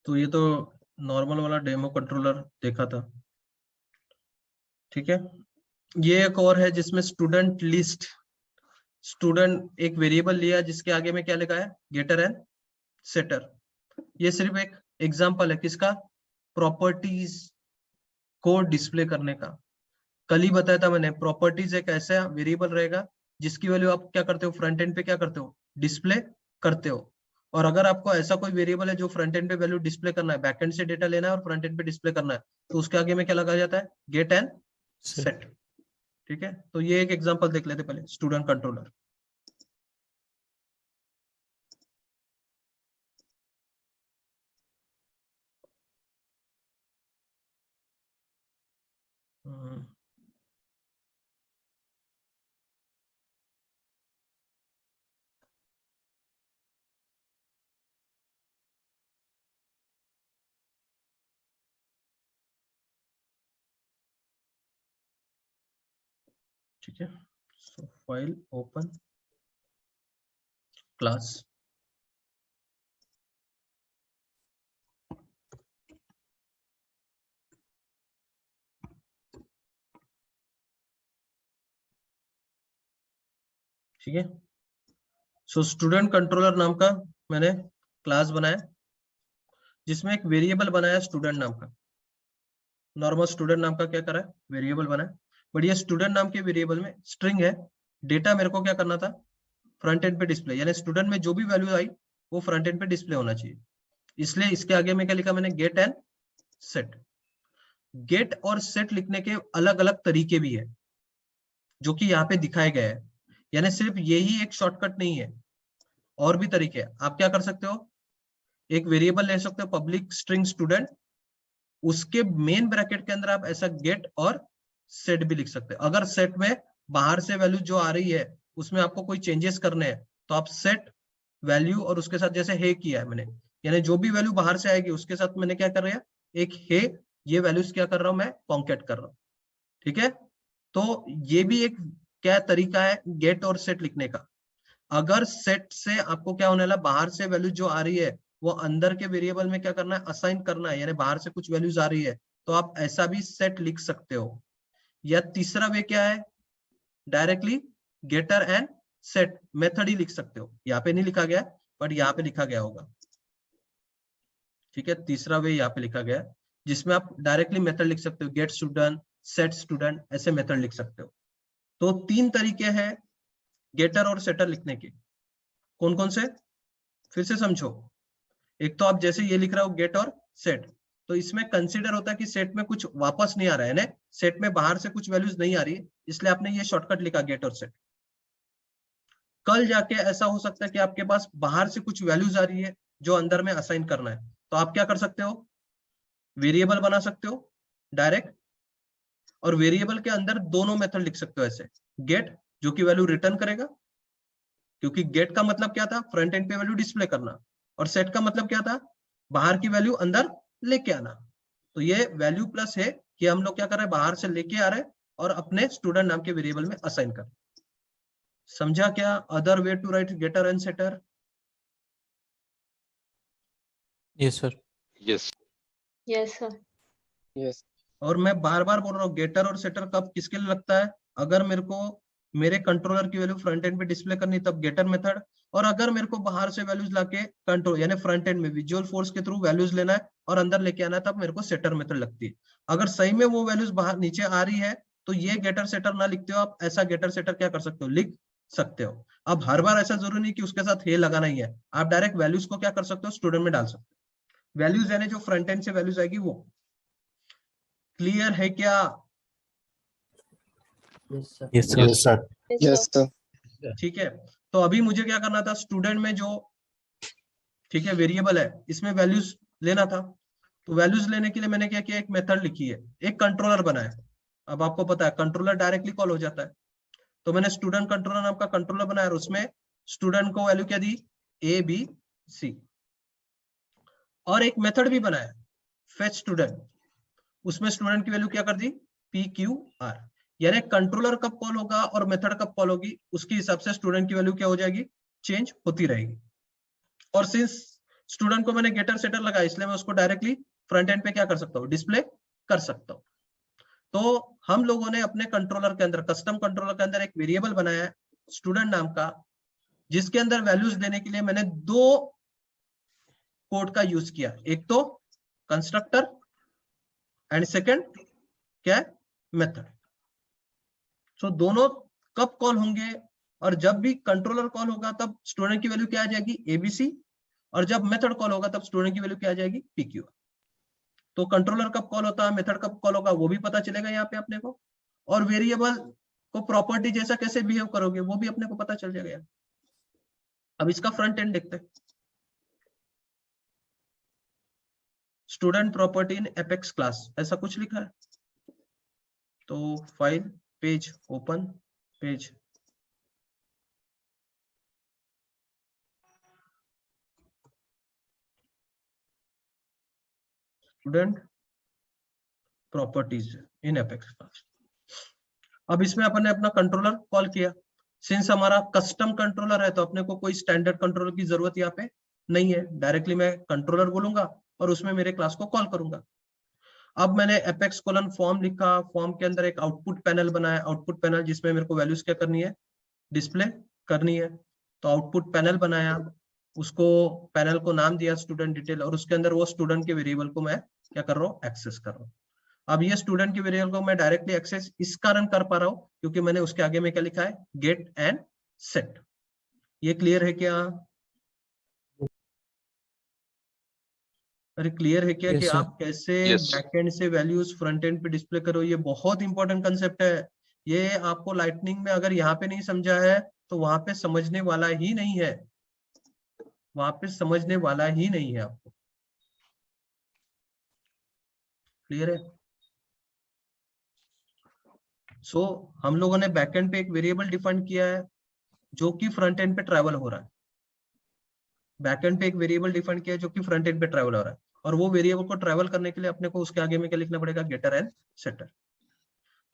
तो ये तो नॉर्मल वाला डेमो कंट्रोलर देखा था, ठीक है। ये एक और है जिसमें स्टूडेंट लिस्ट, स्टूडेंट एक वेरिएबल लिया जिसके आगे में क्या लिखा है, गेटर एंड सेटर। ये सिर्फ एक एग्जांपल है किसका, प्रॉपर्टीज को डिस्प्ले करने का। कल ही बताया था मैंने, प्रॉपर्टीज एक ऐसा वेरिएबल रहेगा जिसकी वैल्यू आप क्या करते हो, फ्रंट एंड पे क्या करते हो, डिस्प्ले करते हो। और अगर आपको ऐसा कोई वेरिएबल है जो फ्रंट एंड पे वैल्यू डिस्प्ले करना है, बैक एंड से डेटा लेना है और फ्रंट एंड पे डिस्प्ले करना है, तो उसके आगे में क्या लगाया जाता है, गेट एंड सेट, ठीक है। तो ये एक एग्जांपल देख लेते पहले, स्टूडेंट कंट्रोलर। ठीक है, सो फाइल ओपन क्लास, ठीक है। सो स्टूडेंट कंट्रोलर नाम का मैंने क्लास बनाया जिसमें एक वेरिएबल बनाया स्टूडेंट नाम का। नॉर्मल स्टूडेंट नाम का क्या करा है, वेरिएबल बना है। बट ये स्टूडेंट नाम के वेरिएबल में स्ट्रिंग है, डेटा मेरे को क्या करना था, फ्रंट एंड पे डिस्प्ले, यानी स्टूडेंट में जो भी वैल्यू आई वो फ्रंट एंड पे डिस्प्ले होना चाहिए। इसलिए इसके आगे में क्या लिखा मैंने, गेट एंड सेट। गेट और सेट लिखने के अलग अलग तरीके भी है जो कि यहाँ पे दिखाए गए हैं, यानी सिर्फ यही एक शॉर्टकट नहीं है, और भी तरीके हैं। आप क्या कर सकते हो, एक वेरिएबल ले सकते हो पब्लिक स्ट्रिंग स्टूडेंट, उसके मेन ब्रैकेट के अंदर आप ऐसा गेट और सेट भी लिख सकते हो। अगर सेट में बाहर से वैल्यू जो आ रही है उसमें आपको कोई चेंजेस करने हैं तो आप सेट वैल्यू और उसके साथ जैसे हे किया है मैंने, यानी जो भी वैल्यू बाहर से आएगी उसके साथ मैंने क्या कर रहा है, एक हे, ये वैल्यूज क्या कर रहा हूं मैं, कॉन्केट कर रहा हूं, ठीक है। तो ये भी एक क्या तरीका है गेट और सेट लिखने का। अगर सेट से आपको क्या होने वाला, बाहर से वैल्यू जो आ रही है वो अंदर के वेरिएबल में क्या करना है, असाइन करना है, यानी बाहर से कुछ वैल्यूज आ रही है तो आप ऐसा भी सेट लिख सकते हो। या तीसरा वे क्या है, directly getter and set method ही लिख सकते हो। यहाँ पे नहीं लिखा गया बट यहाँ पे लिखा गया होगा, ठीक है। तीसरा वे यहाँ पे लिखा गया है जिसमें आप डायरेक्टली मेथड लिख सकते हो, गेट स्टूडेंट, सेट स्टूडेंट, ऐसे मेथड लिख सकते हो। तो तीन तरीके हैं गेटर और सेटर लिखने के। कौन कौन से, फिर से समझो। एक तो आप जैसे ये लिख रहे हो गेट और सेट, तो इसमें कंसीडर होता है कि सेट में कुछ वापस नहीं आ रहा है ना, सेट में बाहर से कुछ वैल्यूज नहीं आ रही, इसलिए आपने ये शॉर्टकट लिखा गेट और सेट। कल जाके ऐसा हो सकता है कि आपके पास बाहर से कुछ वैल्यूज आ रही है जो अंदर में असाइन करना है, तो आप क्या कर सकते हो, वेरिएबल बना सकते हो डायरेक्ट, और वेरिएबल के अंदर दोनों मेथड लिख सकते हो ऐसे, गेट जो कि वैल्यू रिटर्न करेगा, क्योंकि गेट का मतलब क्या था, फ्रंट एंड पे वैल्यू डिस्प्ले करना, और सेट का मतलब क्या था, बाहर की वैल्यू अंदर लेके आना। तो ये वैल्यू प्लस है कि हम लोग क्या कर रहे हैं, बाहर से लेके आ रहे हैं और अपने स्टूडेंट नाम के वेरिएबल में असाइन कर। समझा क्या, other way to write getter and setter? Yes sir. Yes yes sir. Yes और मैं बार बार बोल रहा हूँ, गेटर और सेटर कब किसके लिए लगता है, अगर मेरे को मेरे कंट्रोलर की वैल्यू फ्रंट एंड पे डिस्प्ले करनी तब गेटर मेथड, और अगर मेरे को बाहर से वैल्यूज लाके कंट्रोल यानी फ्रंट एंड में विजुअल फोर्स के थ्रू वैल्यूज लेना है और अंदर लेके आना है तब मेरे को सेटर मेथड लगती है। अगर सही में वो वैल्यूज बाहर नीचे आ रही है तो ये गेटर सेटर ना लिखते हो आप, ऐसा गेटर सेटर क्या कर सकते हो, लिख सकते हो। अब हर बार ऐसा जरूरी नहीं कि उसके साथ हे लगाना ही है, आप डायरेक्ट वैल्यूज को क्या कर सकते हो, स्टूडेंट में डाल सकते हो। वैल्यूज यानी जो फ्रंट एंड से वैल्यूज आएगी वो। क्लियर है क्या? Yes sir. यस सर ठीक है। तो अभी मुझे क्या करना था, स्टूडेंट में जो, ठीक है, वेरिएबल है इसमें वैल्यूज लेना था। तो वैल्यूज लेने के लिए मैंने क्या किया, एक मेथड लिखी है, एक कंट्रोलर बनाया। अब आपको पता है कंट्रोलर डायरेक्टली कॉल हो जाता है, तो मैंने स्टूडेंट कंट्रोलर नाम का कंट्रोलर बनाया और उसमें स्टूडेंट को वैल्यू क्या दी, ए बी सी, और एक मेथड भी बनाया फेच स्टूडेंट, उसमें स्टूडेंट की वैल्यू क्या कर दी, पी क्यू आर। यानी कंट्रोलर कब कॉल होगा और मेथड कब कॉल होगी, उसके हिसाब से स्टूडेंट की वैल्यू क्या हो जाएगी, चेंज होती रहेगी। और सिंस स्टूडेंट को मैंने गेटर सेटर लगाया, इसलिए मैं उसको डायरेक्टली फ्रंट एंड पे क्या कर सकता हूँ, डिस्प्ले कर सकता हूँ। तो हम लोगों ने अपने कंट्रोलर के अंदर, कस्टम कंट्रोलर के अंदर एक वेरिएबल बनाया है स्टूडेंट नाम का, जिसके अंदर वैल्यूज देने के लिए मैंने दो कोड का यूज किया, एक तो कंस्ट्रक्टर एंड सेकंड क्या है, मेथड। सो दोनों कब कॉल होंगे, और जब भी कंट्रोलर कॉल होगा तब स्टूडेंट की वैल्यू क्या आ जाएगी, एबीसी, और जब मेथड कॉल होगा तब स्टूडेंट की वैल्यू क्या आ जाएगी, पीक्यू। तो कंट्रोलर कब कॉल होता है, मेथड कब कॉल होगा, वो भी पता चलेगा यहाँ पे अपने को, और वेरिएबल को प्रॉपर्टी जैसा कैसे बिहेव करोगे वो भी अपने को पता चल जाएगा। अब इसका फ्रंट एंड देखते हैं। Student property in Apex class, ऐसा कुछ लिखा है। तो file, page, open, page, student properties in Apex class. अब इसमें अपन ने अपना कंट्रोलर कॉल किया। सिंस हमारा कस्टम कंट्रोलर है तो अपने को कोई स्टैंडर्ड कंट्रोलर की जरूरत यहाँ पे नहीं है, डायरेक्टली मैं कंट्रोलर बोलूंगा और उसमें मेरे क्लास को कॉल करूंगा। अब मैंने एपेक्स कोलन फॉर्म लिखा, फॉर्म के अंदर एक आउटपुट पैनल बनाया, आउटपुट पैनल जिसमें मेरे को वैल्यूज क्या करनी है, डिस्प्ले करनी है। तो आउटपुट पैनल बनाया, उसको पैनल को नाम दिया स्टूडेंट डिटेल, और उसके अंदर वो स्टूडेंट के वेरिएबल को मैं क्या कर रहा हूँ, एक्सेस कर रहा हूँ। अब ये स्टूडेंट के वेरिएबल को मैं डायरेक्टली एक्सेस इस कारण कर पा रहा हूँ क्योंकि मैंने उसके आगे में क्या लिखा है, गेट एंड सेट। ये क्लियर है क्या? अरे क्लियर है क्या Yes, कि sir. आप कैसे Yes. बैकएंड से वैल्यूज फ्रंट एंड पे डिस्प्ले करो? ये बहुत इंपॉर्टेंट कंसेप्ट है। ये आपको लाइटनिंग में अगर यहाँ पे नहीं समझा है तो वहां पे समझने वाला ही नहीं है, वहां पे समझने वाला ही नहीं है आपको। क्लियर है? सो हम लोगों ने बैकएंड पे एक वेरिएबल डिफाइन किया है जो कि फ्रंट एंड पे ट्रैवल हो रहा है। बैकएंड पे एक वेरिएबल डिफाइन किया है जो कि फ्रंट एंड पे ट्रैवल हो रहा है, और वो वेरिएबल को ट्रैवल करने के लिए अपने को उसके आगे में क्या लिखना पड़ेगा, गेटर एंड सेटर।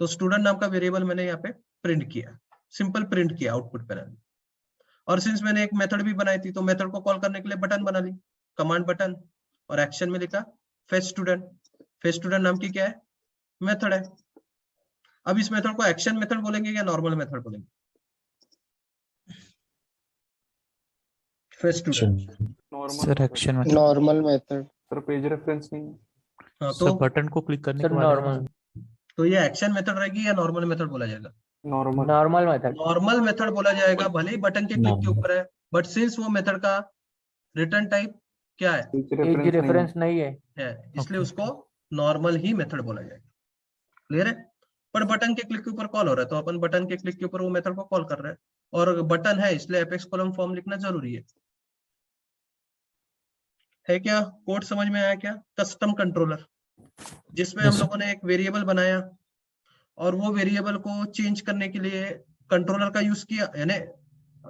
तो स्टूडेंट नाम का वेरिएबल मैंने यहाँ पे प्रिंट किया, सिंपल प्रिंट किया आउटपुट पैनल। और सिंस मैंने एक मेथड भी बनाई थी तो मेथड को कॉल करने के लिए बटन बना ली, कमांड बटन, और एक्शन में लिखा फेच स्टूडेंट। फेच स्टूडेंट नाम की क्या है, मेथड है। अब इस मेथड को एक्शन मेथड बोलेंगे या नॉर्मल मेथड बोलेंगे? Fetch student, Sir, action method. Normal method. Sir page reference नहीं है। हाँ Sir, तो बटन को क्लिक करने सर के बाद है ना नॉर्मल sir? तो ये एक्शन मेथड रहेगी या नॉर्मल मेथड बोला जाएगा? Normal normal method. Normal method बोला जाएगा, भले ही बटन के क्लिक के ऊपर है, बट सिंस वो मेथड का रिटर्न टाइप क्या है, एज रेफरेंस नहीं है, इसलिए Okay. उसको नॉर्मल ही मेथड बोला जाएगा। क्लियर है? पर बटन के क्लिक के ऊपर कॉल हो रहा है तो अपन बटन के क्लिक के ऊपर वो मेथड को कॉल कर रहे हैं, और बटन है इसलिए एपेक्स कोलन फॉर्म लिखना जरूरी है क्या? कोड समझ में आया क्या? कस्टम कंट्रोलर जिसमें हम Yes, sir. लोगों ने एक वेरिएबल बनाया और वो वेरिएबल को चेंज करने के लिए कंट्रोलर का यूज किया, यानी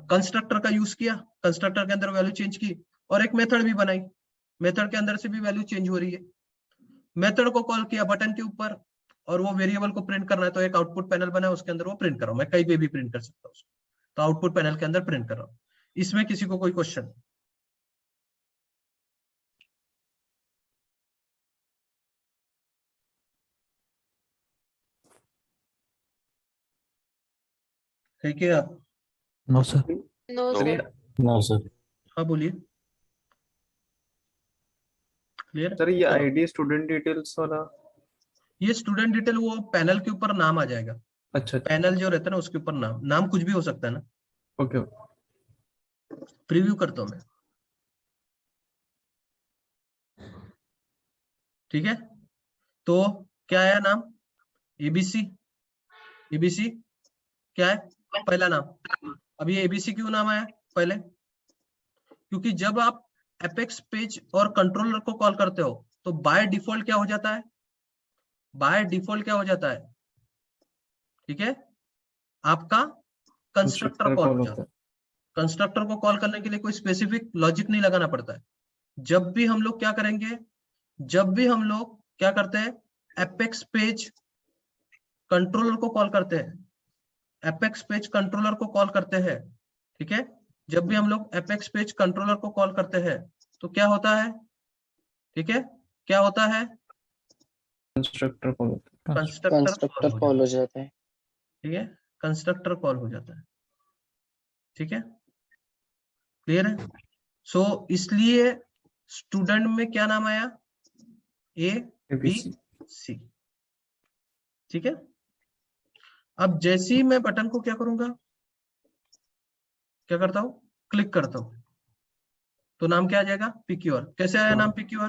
कंस्ट्रक्टर का यूज किया, कंस्ट्रक्टर के अंदर वैल्यू चेंज की, और एक मेथड भी बनाई, मेथड के अंदर से भी वैल्यू चेंज हो रही है। मेथड को कॉल किया बटन के ऊपर, और वो वेरिएबल को प्रिंट करना है तो एक आउटपुट पैनल बना, उसके अंदर वो प्रिंट कर रहा हूं, मैं कहीं पे भी प्रिंट कर सकता हूँ उसको, तो आउटपुट पैनल के अंदर प्रिंट कर रहा हूँ। इसमें किसी को कोई क्वेश्चन? है क्या? No, sir. No, sir. No, sir. हाँ बोलिए। क्लियर? सर ये आईडी स्टूडेंट डिटेल्स वाला। ये स्टूडेंट डिटेल वो पैनल के ऊपर नाम आ जाएगा, अच्छा पैनल जो रहता है ना उसके ऊपर नाम, नाम कुछ भी हो सकता है ना। ओके। प्रीव्यू करता हूं मैं, ठीक है? तो क्या आया नाम, एबीसी। एबीसी क्या है, पहला नाम। अब ये एबीसी क्यों नाम आया पहले? क्योंकि जब आप एपेक्स पेज और कंट्रोलर को कॉल करते हो तो बाय डिफॉल्ट क्या हो जाता है, बाय डिफॉल्ट क्या हो जाता है, ठीक है, आपका कंस्ट्रक्टर कॉल हो जाता है। कंस्ट्रक्टर को कॉल करने के लिए कोई स्पेसिफिक लॉजिक नहीं लगाना पड़ता है। जब भी हम लोग क्या करेंगे, जब भी हम लोग क्या करते हैं, एपेक्स पेज कंट्रोलर को कॉल करते हैं, एपेक्स पेज कंट्रोलर को कॉल करते हैं, ठीक है। जब भी हम लोग एपेक्स पेज कंट्रोलर को कॉल करते हैं तो क्या होता है, ठीक है, क्या होता है, कंस्ट्रक्टर को कंस्ट्रक्टर कॉल हो जाता है। ठीक है, कंस्ट्रक्टर कॉल हो जाता है, ठीक है, क्लियर है। सो इसलिए स्टूडेंट में क्या नाम आया, ए बी सी, ठीक है। अब जैसे ही मैं बटन को क्या करूंगा, क्या करता हूं, क्लिक करता हूं, तो नाम क्या आ जाएगा, PQR। कैसे आया नाम PQR,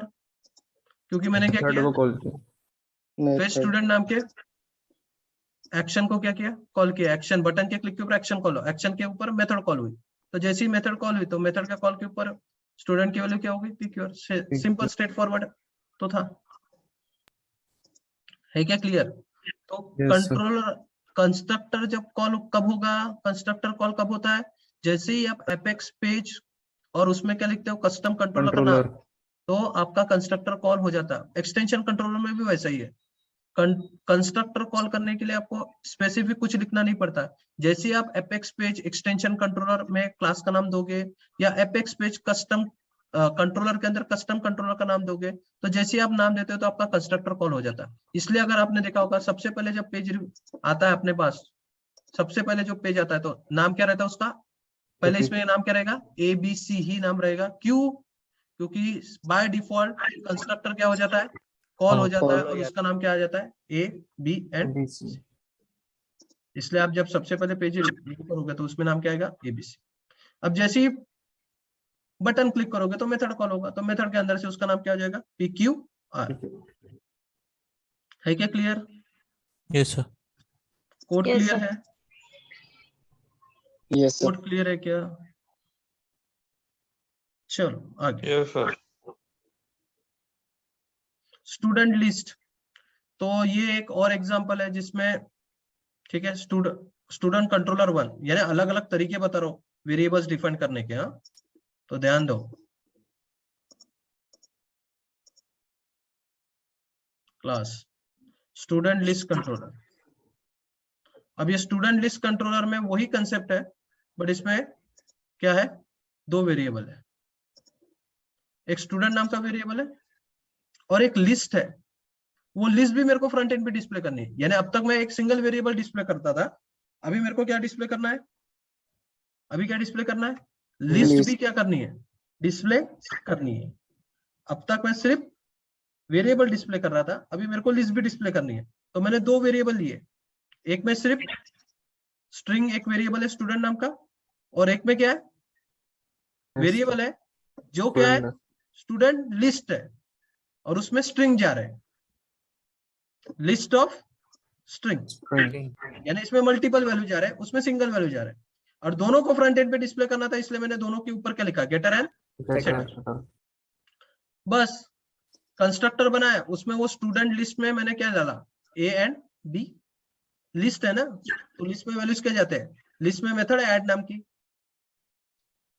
क्योंकि मैंने क्या थर्ड किया, को कॉल किया। फेच स्टूडेंट नाम के एक्शन को क्या किया, कॉल किया। एक्शन बटन के क्लिक के ऊपर एक्शन कॉल, एक्शन के ऊपर मेथड कॉल हुई, तो जैसे ही मेथड कॉल हुई तो मेथड का कॉल के ऊपर स्टूडेंट की वैल्यू क्या होगी, PQR। सिंपल स्ट्रेट फॉरवर्ड तो था, है क्या क्लियर। तो Yes, sir. कंट्रोलर कंस्ट्रक्टर जब कॉल कब होगा, कंस्ट्रक्टर कॉल कब होता है, जैसे ही आप एपेक्स पेज और उसमें क्या लिखते हो, कस्टम कंट्रोलर का नाम, कंट्रोलर तो आपका कंस्ट्रक्टर कॉल हो जाता है। एक्सटेंशन कंट्रोलर में भी वैसा ही है, कंस्ट्रक्टर कॉल करने के लिए आपको स्पेसिफिक कुछ लिखना नहीं पड़ता। जैसे ही आप एपेक्स पेज एक्सटेंशन कंट्रोलर में क्लास का नाम दोगे, या एपेक्स पेज कस्टम कंट्रोलर के अंदर कस्टम कंट्रोलर का नाम दोगे, तो जैसे ही आप नाम देते हो तो आपका कंस्ट्रक्टर कॉल हो जाता है। इसलिए अगर आपने देखा होगा, सबसे पहले जब पेज आता है अपने पास, सबसे पहले जो पेज आता है तो नाम क्या रहता है उसका, पहले इसमें नाम क्या रहेगा, ABC ही नाम रहेगा। क्यों, क्योंकि बाय डिफॉल्ट कंस्ट्रक्टर क्या हो जाता है, कॉल हो जाता है, और उसका नाम क्या आ जाता है, A B एंड C। इसलिए आप जब सबसे पहले पेज रिव्यू करोगे तो उसमें नाम क्या आएगा, ABC। अब जैसे ही बटन क्लिक करोगे तो मेथड कॉल होगा, तो मेथड के अंदर से उसका नाम क्या हो जाएगा, PQR। है क्या clear, yes sir. Code Yes, clear sir. है, यस सर। कोड क्लियर है क्या, चलो आगे। Yes sir. स्टूडेंट लिस्ट, तो ये एक और एग्जांपल है जिसमें, ठीक है, स्टूडेंट कंट्रोलर 1, यानी अलग अलग तरीके बता रहा हूँ वेरिएबल्स डिफाइन करने के, हाँ, तो ध्यान दो। क्लास स्टूडेंट लिस्ट कंट्रोलर, अब ये स्टूडेंट लिस्ट कंट्रोलर में वही कंसेप्ट है, बट इसमें क्या है, दो वेरिएबल है, एक स्टूडेंट नाम का वेरिएबल है और एक लिस्ट है। वो लिस्ट भी मेरे को फ्रंट एंड पे डिस्प्ले करनी है, यानी अब तक मैं एक सिंगल वेरिएबल डिस्प्ले करता था, अभी मेरे को क्या डिस्प्ले करना है, अभी क्या डिस्प्ले करना है, लिस्ट भी क्या करनी है, डिस्प्ले करनी है। अब तक मैं सिर्फ वेरिएबल डिस्प्ले कर रहा था, अभी मेरे को लिस्ट भी डिस्प्ले करनी है। तो मैंने दो वेरिएबल लिए, एक में सिर्फ स्ट्रिंग एक वेरिएबल है स्टूडेंट नाम का, और एक में क्या है, वेरिएबल है जो क्या है, स्टूडेंट लिस्ट है, और उसमें स्ट्रिंग जा रहे हैं, लिस्ट ऑफ स्ट्रिंग, यानी इसमें मल्टीपल वैल्यू जा रहे हैं, उसमें सिंगल वैल्यू जा रहे हैं, और दोनों को फ्रंट एंड पे डिस्प्ले करना था, इसलिए मैंने दोनों के ऊपर क्या लिखा, गेटर एंड सेटर। बस कंस्ट्रक्टर बनाया, उसमें वो स्टूडेंट लिस्ट में मैंने क्या डाला, A एंड B, लिस्ट है ना, तो लिस्ट में वैल्यूज क्या जाते हैं, लिस्ट में मेथड है ऐड नाम की,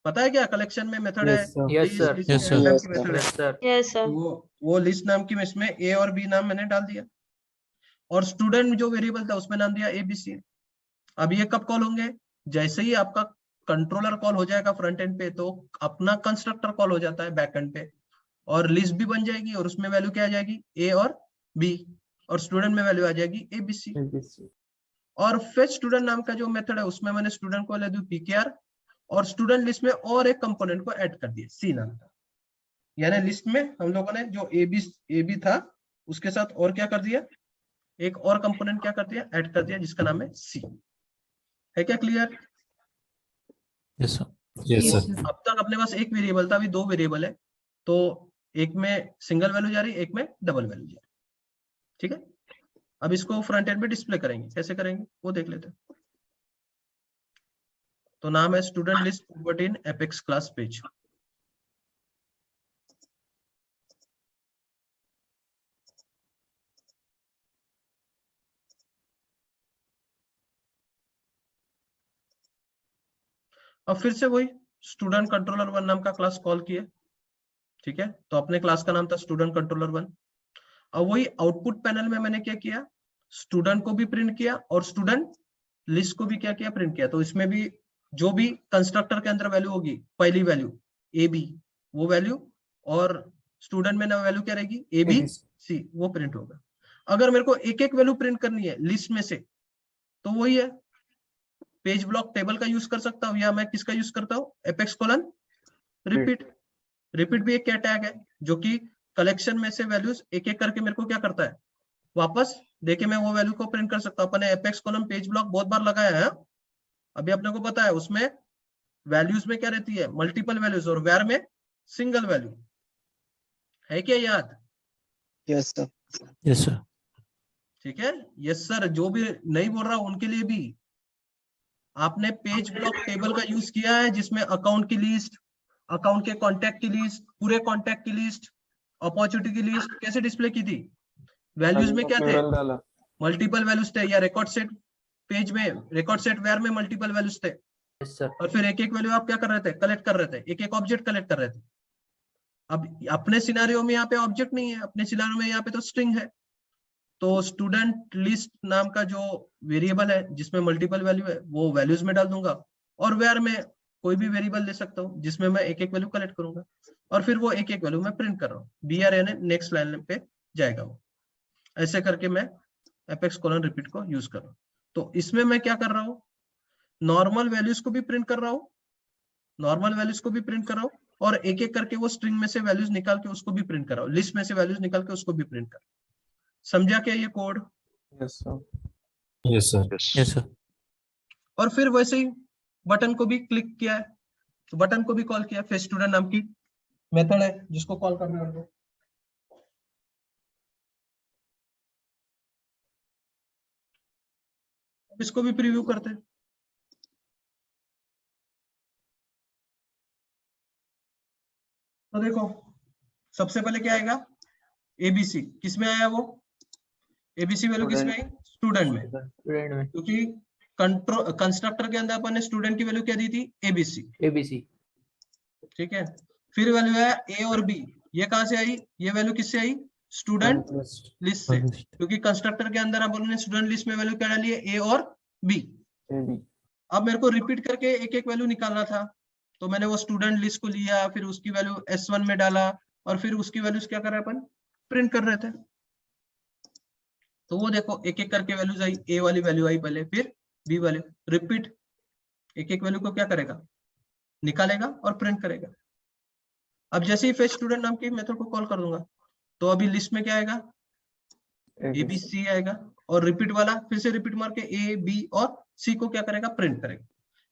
पता है क्या, कलेक्शन में मेथड है, Yes, sir. लिस्ट Yes, में add sir. नाम की मेथड है, सर। Yes, sir. वो लिस्ट नाम की, इसमें A और B नाम मैंने डाल दिया, और स्टूडेंट जो वेरिएबल था उसमें नाम दिया ABC। अब ये कब कॉल होंगे, जैसे ही आपका कंट्रोलर कॉल हो जाएगा फ्रंट एंड पे, तो अपना कंस्ट्रक्टर कॉल हो जाता है बैक एंड पे, और लिस्ट भी बन जाएगी, और उसमें वैल्यू क्या आ जाएगी, A और B, और स्टूडेंट में वैल्यू आ जाएगी ABC। और फेच स्टूडेंट नाम का जो मेथड है, उसमें मैंने स्टूडेंट को ले दी PKR, और स्टूडेंट लिस्ट में और एक कंपोनेंट को ऐड कर दिया, C नाम का, यानी लिस्ट में हम लोगों ने जो AB था उसके साथ और क्या कर दिया, एक और कंपोनेंट क्या कर दिया, ऐड कर दिया, जिसका नाम है C। है क्या clear, yes sir. Yes sir. अब तक अपने पास एक वेरिएबल था, अभी दो वेरिएबल है, तो एक में सिंगल वैल्यू जा रही है, एक में डबल वैल्यू जा रही है, ठीक है। अब इसको फ्रंट एंड पे डिस्प्ले करेंगे, कैसे करेंगे वो देख लेते हैं। तो नाम है student list property in Apex class page. अब फिर से वही स्टूडेंट कंट्रोलर 1 नाम का क्लास कॉल किया, ठीक है, तो अपने क्लास का नाम था स्टूडेंट कंट्रोलर 1। अब वही आउटपुट पैनल में मैंने क्या किया, स्टूडेंट को भी प्रिंट किया और स्टूडेंट लिस्ट को भी क्या किया, प्रिंट किया। तो इसमें भी जो भी कंस्ट्रक्टर के अंदर वैल्यू होगी, पहली वैल्यू ए बी वो वैल्यू, और स्टूडेंट में ना वैल्यू क्या रहेगी ए बी सी, वो प्रिंट होगा। अगर मेरे को एक एक वैल्यू प्रिंट करनी है लिस्ट में से, तो वही है, पेज ब्लॉक टेबल का यूज कर सकता हूँ, या मैं किसका यूज करता हूँ, एपेक्स कोलन रिपीट। रिपीट भी एक क्या टैग है जो कि कलेक्शन में से वैल्यूज एक एक करके मेरे को क्या करता है, वापस देके मैं वो वैल्यू को प्रिंट कर सकता हूँ। अपने एपेक्स कॉलम पेज ब्लॉक बहुत बार लगाया है, अभी अपने को पता है उसमें वैल्यूज में क्या रहती है, मल्टीपल वैल्यूज, और वेर में सिंगल वैल्यू है क्या याद? Yes sir. Yes sir. ठीक है, यस सर। जो भी नहीं बोल रहा उनके लिए भी, आपने पेज ब्लॉक टेबल का यूज किया है जिसमें अकाउंट की लिस्ट, अकाउंट के कॉन्टैक्ट की लिस्ट, पूरे कॉन्टैक्ट की लिस्ट, अपॉर्चुनिटी की लिस्ट कैसे डिस्प्ले की थी, वैल्यूज में क्या थे, मल्टीपल वैल्यूज थे, या रिकॉर्ड सेट पेज में, रिकॉर्ड सेट वेयर में मल्टीपल वैल्यूज थे, और फिर एक एक वैल्यू आप क्या कर रहे थे, कलेक्ट कर रहे थे, एक एक ऑब्जेक्ट कलेक्ट कर रहे थे। अब अपने सिनेरियो में यहाँ पे ऑब्जेक्ट नहीं है, अपने सिनेरियो में यहाँ पे तो स्ट्रिंग है। तो स्टूडेंट लिस्ट नाम का जो वेरिएबल है जिसमें मल्टीपल वैल्यू है वो वैल्यूज में डाल दूंगा, और वेयर में कोई भी वेरिएबल ले सकता हूँ जिसमें मैं एक एक वैल्यू कलेक्ट करूंगा, और फिर वो एक एक वैल्यू मैं प्रिंट कर रहा हूँ, BRN नेक्स्ट लाइन पे जाएगा वो। ऐसे करके मैं एपेक्स कोलन रिपीट को यूज कर रहा हूँ। तो इसमें मैं क्या कर रहा हूँ, नॉर्मल वैल्यूज को भी प्रिंट कर रहा हूँ, नॉर्मल वैल्यूज को भी प्रिंट कर रहा हूँ, और एक एक करके वो स्ट्रिंग में से वैल्यूज निकाल के उसको भी प्रिंट कर रहा हूँ, लिस्ट में से वैल्यूज निकाल के उसको भी प्रिंट कर। समझा क्या ये code? Yes sir. Yes sir. Yes sir. और फिर वैसे ही बटन को भी क्लिक किया है, तो बटन को भी कॉल किया, फेच स्टूडेंट नाम की मेथड है जिसको कॉल करना है। इसको भी प्रीव्यू करते हैं। तो देखो सबसे पहले क्या आएगा, एबीसी, किसमें आया वो, एबीसी वैल्यू किसमें आई, स्टूडेंट में, क्योंकि कंस्ट्रक्टर के अंदर अपन ने स्टूडेंट की वैल्यू क्या दी थी, एबीसी। ठीक है, फिर वैल्यू है ए और बी, ये कहां से आई, ये वैल्यू किससे आई, स्टूडेंट लिस्ट से, क्योंकि कंस्ट्रक्टर के अंदर अपन ने स्टूडेंट लिस्ट में वैल्यू क्या डाली है, ए और बी। अब मेरे को रिपीट करके एक एक वैल्यू निकालना था, तो मैंने वो स्टूडेंट लिस्ट को लिया, फिर उसकी वैल्यू S1 में डाला, और फिर उसकी वैल्यूज क्या कर रहे अपन, प्रिंट कर रहे थे। तो वो देखो एक एक करके वैल्यूज आई, ए वाली वैल्यू आई पहले, फिर बी वाली, रिपीट, एक एक वैल्यू को क्या करेगा, निकालेगा और प्रिंट करेगा। अब जैसे ही फेच स्टूडेंट नाम की मेथड को कॉल कर दूंगा, तो अभी लिस्ट में क्या आएगा, ABC आएगा, और रिपीट वाला फिर से रिपीट मार के A, B और C को क्या करेगा, प्रिंट करेगा।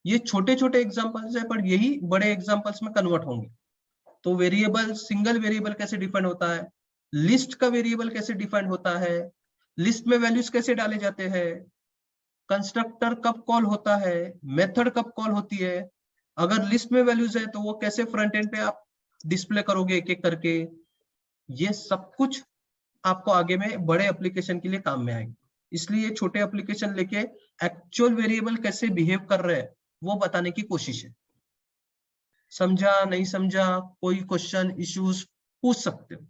ये छोटे छोटे एग्जांपल्स है, पर यही बड़े एग्जांपल्स में कन्वर्ट होंगे। तो वेरिएबल, सिंगल वेरिएबल कैसे डिफाइन होता है, लिस्ट का वेरिएबल कैसे डिफाइन होता है, लिस्ट में वैल्यूज कैसे डाले जाते हैं, कंस्ट्रक्टर कब कॉल होता है, मेथड कब कॉल होती है, अगर लिस्ट में वैल्यूज है तो वो कैसे फ्रंट एंड पे आप डिस्प्ले करोगे एक एक करके, ये सब कुछ आपको आगे में बड़े एप्लीकेशन के लिए काम में आएंगे। इसलिए छोटे एप्लीकेशन लेके एक्चुअल वेरिएबल कैसे बिहेव कर रहे हैं वो बताने की कोशिश है। समझा नहीं समझा, कोई क्वेश्चन इश्यूज पूछ सकते हो।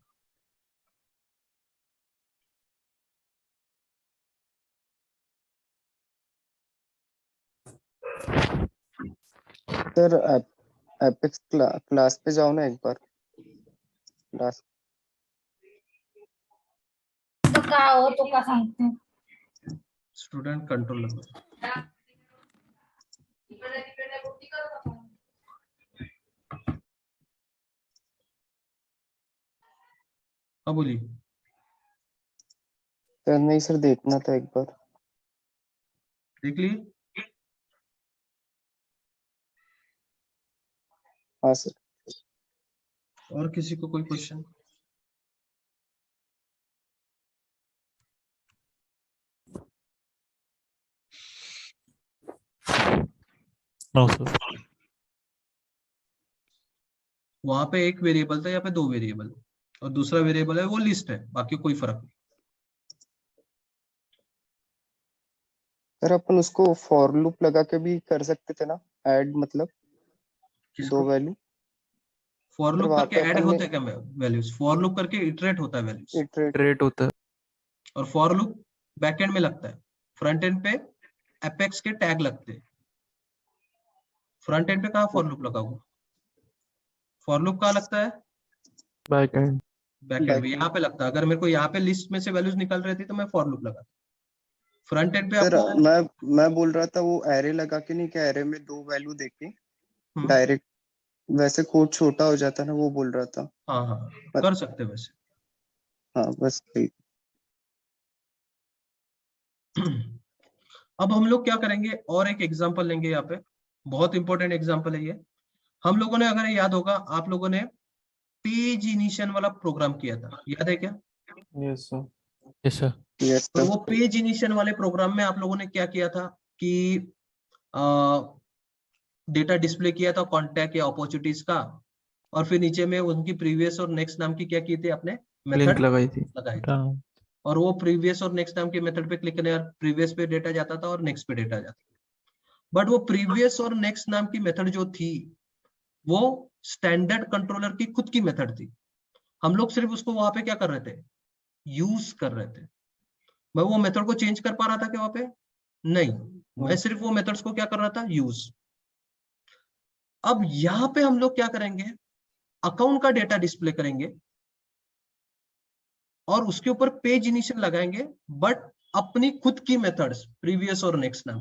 सर एपेक्स क्लास पे जाओ ना एक बार, क्लास तो का हो तो का सांगते हैं स्टूडेंट कंट्रोलर, हाँ बोलिए। सर नहीं सर, देखना था एक बार। देख लिए? हाँ सर। और किसी को कोई क्वेश्चन? No sir. वहां पे एक वेरिएबल था, यहाँ पे दो वेरिएबल, और दूसरा वेरिएबल है वो लिस्ट है, बाकी कोई फर्क नहीं। सर अपन उसको फॉर लूप लगा के भी कर सकते थे ना, ऐड, मतलब दो वैल्यू। फॉर लूप वहाँ करके पे ऐड अपन होते हैं क्या वैल्यूज, फॉर लूप करके इटरेट होता है वैल्यूज, इटरेट, रेट होता है। और फॉर लूप बैकएंड में लगता है, फ्रंट एंड पे एपेक्स के टैग लगते हैं। फ्रंट एंड पे कहाँ फॉर लूप लगा हुआ, फॉर लूप कहाँ लगता है, बैक एंड बैकएंड में, Backend। यहाँ पे लगता है। अगर मेरे को यहाँ पे लिस्ट में से वैल्यूज निकल रही थी तो मैं फॉर लूप लगा। फ्रंट एंड पे सर आपको मैं बोल रहा था वो एरे लगा के नहीं, क्या एरे में 2 वैल्यू देके हम्म, डायरेक्ट वैसे कोड छोटा हो जाता ना, वो बोल रहा था। हाँ हाँ कर सकते हैं वैसे। हाँ बस ठीक। अब हम लोग क्या करेंगे, और एक एग्जांपल लेंगे यहाँ पे, बहुत इंपॉर्टेंट एग्जांपल है ये। हम लोगों ने, अगर याद होगा आप लोगों ने पेज इनिशियल वाला प्रोग्राम किया था, याद है क्या? Yes sir Yes, sir. Yes तो सर। वो पेज इनिशियल वाले प्रोग्राम में आप लोगों ने क्या किया था कि डेटा डिस्प्ले किया था कॉन्टैक्ट या अपॉर्चुनिटीज का, और फिर नीचे में उनकी प्रीवियस और नेक्स्ट नाम की क्या की थी आपने, लिंक मेथड लगाई थी। लगाई थी। Down. और वो प्रीवियस और नेक्स्ट नाम के मेथड पे क्लिक करने पर प्रीवियस पे डेटा जाता था और नेक्स्ट पे डेटा जाता था। बट वो प्रीवियस और नेक्स्ट नाम की मेथड जो थी वो स्टैंडर्ड कंट्रोलर की खुद की मेथड थी। हम लोग सिर्फ उसको वहां पे क्या कर रहे थे, यूज कर रहे थे। मैं वो मेथड को चेंज कर पा रहा था क्या वहां पे? नहीं, मैं सिर्फ वो मेथड्स को क्या कर रहा था, यूज। अब यहां पे हम लोग क्या करेंगे, अकाउंट का डेटा डिस्प्ले करेंगे और उसके ऊपर पेज इनिशियल लगाएंगे, बट अपनी खुद की मेथड्स प्रीवियस और नेक्स्ट नाम,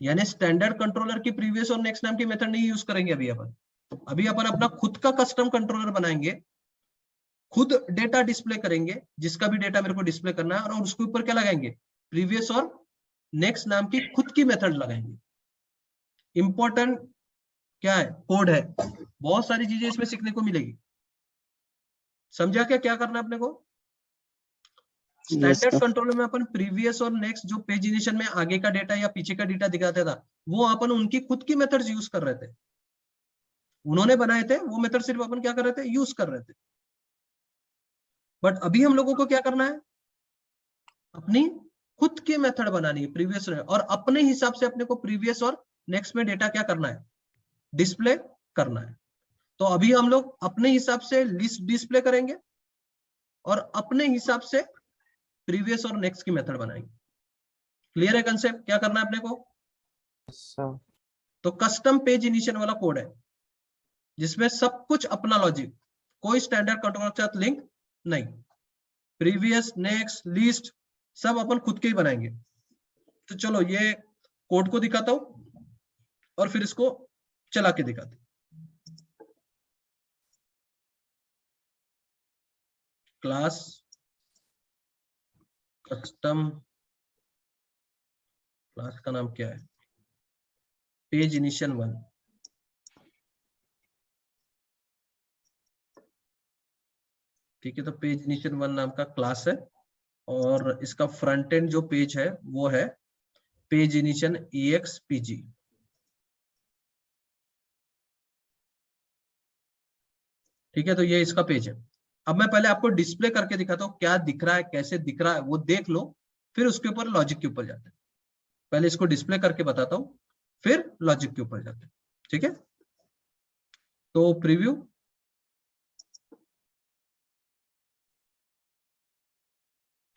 यानी स्टैंडर्ड कंट्रोलर की प्रीवियस और नेक्स्ट नाम की मेथड नहीं यूज करेंगे। अभी अपन अपना खुद का कस्टम कंट्रोलर बनाएंगे, खुद डेटा डिस्प्ले करेंगे, जिसका भी डेटा मेरे को डिस्प्ले करना है, और उसके ऊपर क्या लगाएंगे, प्रीवियस और नेक्स्ट नाम की खुद की मेथड लगाएंगे। इंपॉर्टेंट क्या है, कोड है, बहुत सारी चीजें इसमें सीखने को मिलेगी। समझा क्या क्या करना है अपने को? Yes standard sir. कंट्रोलर में अपन प्रीवियस और नेक्स्ट जो पेज इनिशियल में आगे का डेटा या पीछे का डेटा दिखाता था, वो अपन उनकी खुद की मेथड्स यूज कर रहे थे, उन्होंने बनाए थे वो मेथड, सिर्फ अपन क्या कर रहे थे, यूज कर रहे थे। बट अभी हम लोगों को क्या करना है, अपनी खुद की मेथड बनानी है प्रीवियस, और अपने हिसाब से अपने को प्रीवियस और नेक्स्ट में डेटा क्या करना है, डिस्प्ले करना है। तो अभी हम लोग अपने हिसाब से लिस्ट डिस्प्ले करेंगे और अपने हिसाब से प्रीवियस और नेक्स्ट की मेथड बनाएंगे। क्लियर है कंसेप्ट, क्या करना है अपने को? सर तो कस्टम पेज इनिशियल वाला कोड है जिसमें सब कुछ अपना लॉजिक, कोई स्टैंडर्ड कंट्रोलर के साथ लिंक नहीं, प्रीवियस नेक्स्ट लिस्ट सब अपन खुद के ही बनाएंगे। तो चलो ये कोड को दिखाता हूं और फिर इसको चला के दिखाते। क्लास कस्टम, क्लास का नाम क्या है, पेज इनिशियल 1। ठीक है, तो पेज इनिशियल 1 नाम का क्लास है, और इसका फ्रंट एंड जो पेज है वो है पेज इनिशियल EXPG। ठीक है, तो ये इसका पेज है। अब मैं पहले आपको डिस्प्ले करके दिखाता हूँ क्या दिख रहा है, कैसे दिख रहा है वो देख लो, फिर उसके ऊपर लॉजिक के ऊपर जाते हैं। पहले इसको डिस्प्ले करके बताता हूँ, फिर लॉजिक के ऊपर जाते हैं। ठीक है, तो प्रीव्यू,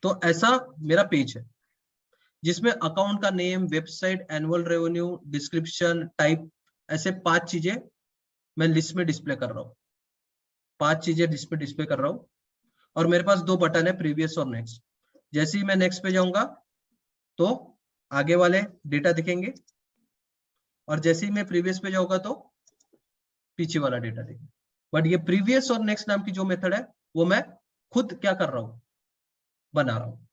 तो ऐसा मेरा पेज है जिसमें अकाउंट का name, website, annual revenue, description, type, ऐसे 5 चीजें मैं लिस्ट में डिस्प्ले कर रहा हूँ। 5 चीजें डिस्प्ले कर रहा हूँ, और मेरे पास 2 बटन है, प्रीवियस और नेक्स्ट। जैसे ही मैं नेक्स्ट पे जाऊंगा तो आगे वाले डेटा दिखेंगे, और जैसे ही मैं प्रीवियस पे जाऊंगा तो पीछे वाला डेटा दिखेगा। बट ये प्रीवियस और नेक्स्ट नाम की जो मेथड है वो मैं खुद क्या कर रहा हूं, बना रहा हूं।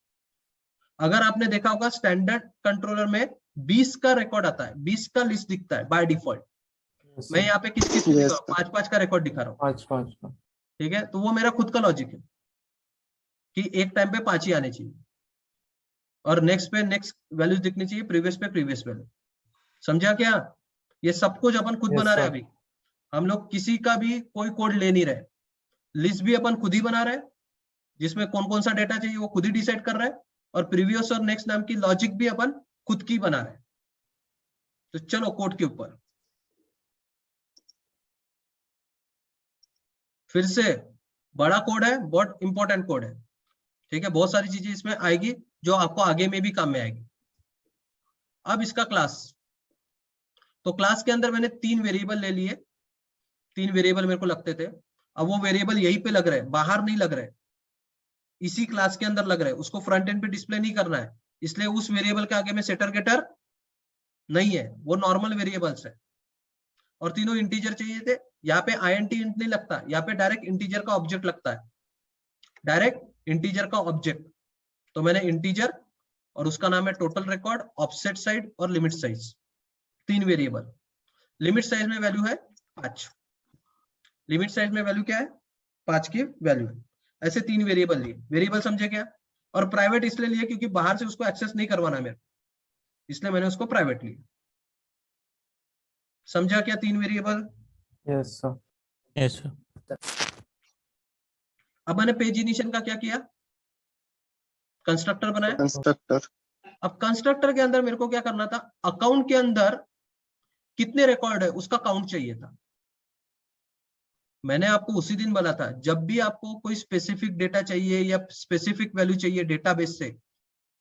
अगर आपने देखा होगा स्टैंडर्ड कंट्रोलर में 20 का रिकॉर्ड आता है, 20 का लिस्ट दिखता है बाय डिफॉल्ट। मैं यहाँ पे किस किस Yes, 5 का रिकॉर्ड दिखा रहा हूँ। 5 का। ठीक है, तो वो मेरा खुद का लॉजिक है कि एक टाइम पे 5 ही आने चाहिए, और नेक्स्ट पे नेक्स्ट वैल्यूज दिखनी चाहिए, प्रीवियस पे प्रीवियस वैल्यू। समझा क्या? ये सब कुछ अपन खुद Yes, बना रहे हैं। sir. अभी हम लोग किसी का भी कोई कोड ले नहीं रहे, लिस्ट भी अपन खुद ही बना रहे हैं, जिसमें कौन कौन सा डेटा चाहिए वो खुद ही डिसाइड कर रहे हैं, और प्रीवियस और नेक्स्ट नाम की लॉजिक भी अपन खुद की बना रहे हैं। तो चलो कोड के ऊपर फिर से, बड़ा कोड है, बहुत इंपॉर्टेंट कोड है। ठीक है, बहुत सारी चीजें इसमें आएगी जो आपको आगे में भी काम में आएगी। अब इसका क्लास, तो क्लास के अंदर मैंने 3 वेरिएबल ले लिए, 3 वेरिएबल मेरे को लगते थे। अब वो वेरिएबल यहीं पे लग रहे हैं, बाहर नहीं लग रहे, इसी क्लास के अंदर लग रहे हैं, उसको फ्रंट एंड पे डिस्प्ले नहीं करना है, इसलिए उस वेरिएबल के आगे में सेटर गेटर नहीं है, वो नॉर्मल वेरिएबल्स है। और तीनों इंटीजर चाहिए थे। यहाँ पे INT इंट नहीं लगता, यहाँ पे डायरेक्ट इंटीजर का ऑब्जेक्ट लगता है, डायरेक्ट इंटीजर का ऑब्जेक्ट। तो मैंने इंटीजर और उसका नाम है टोटल रिकॉर्ड, ऑफसेट साइज और limit size, 3 variable. Limit size में वैल्यू है 5, लिमिट साइज में वैल्यू क्या है, 5 की वैल्यू। ऐसे 3 वेरिएबल लिए, वेरिएबल समझे क्या? और प्राइवेट इसलिए लिए क्योंकि बाहर से उसको एक्सेस नहीं करवाना मेरे, इसलिए मैंने उसको प्राइवेट लिया। समझा क्या 3 variable? Yes, sir. Yes, sir. अब मैंने पेज इनिशियल का क्या किया, कंस्ट्रक्टर बनाया। कंस्ट्रक्टर। अब कंस्ट्रक्टर के अंदर मेरे को क्या करना था, अकाउंट के अंदर कितने रिकॉर्ड है उसका काउंट चाहिए था। मैंने आपको उसी दिन बोला था, जब भी आपको कोई स्पेसिफिक डेटा चाहिए या स्पेसिफिक वैल्यू चाहिए डेटाबेस से,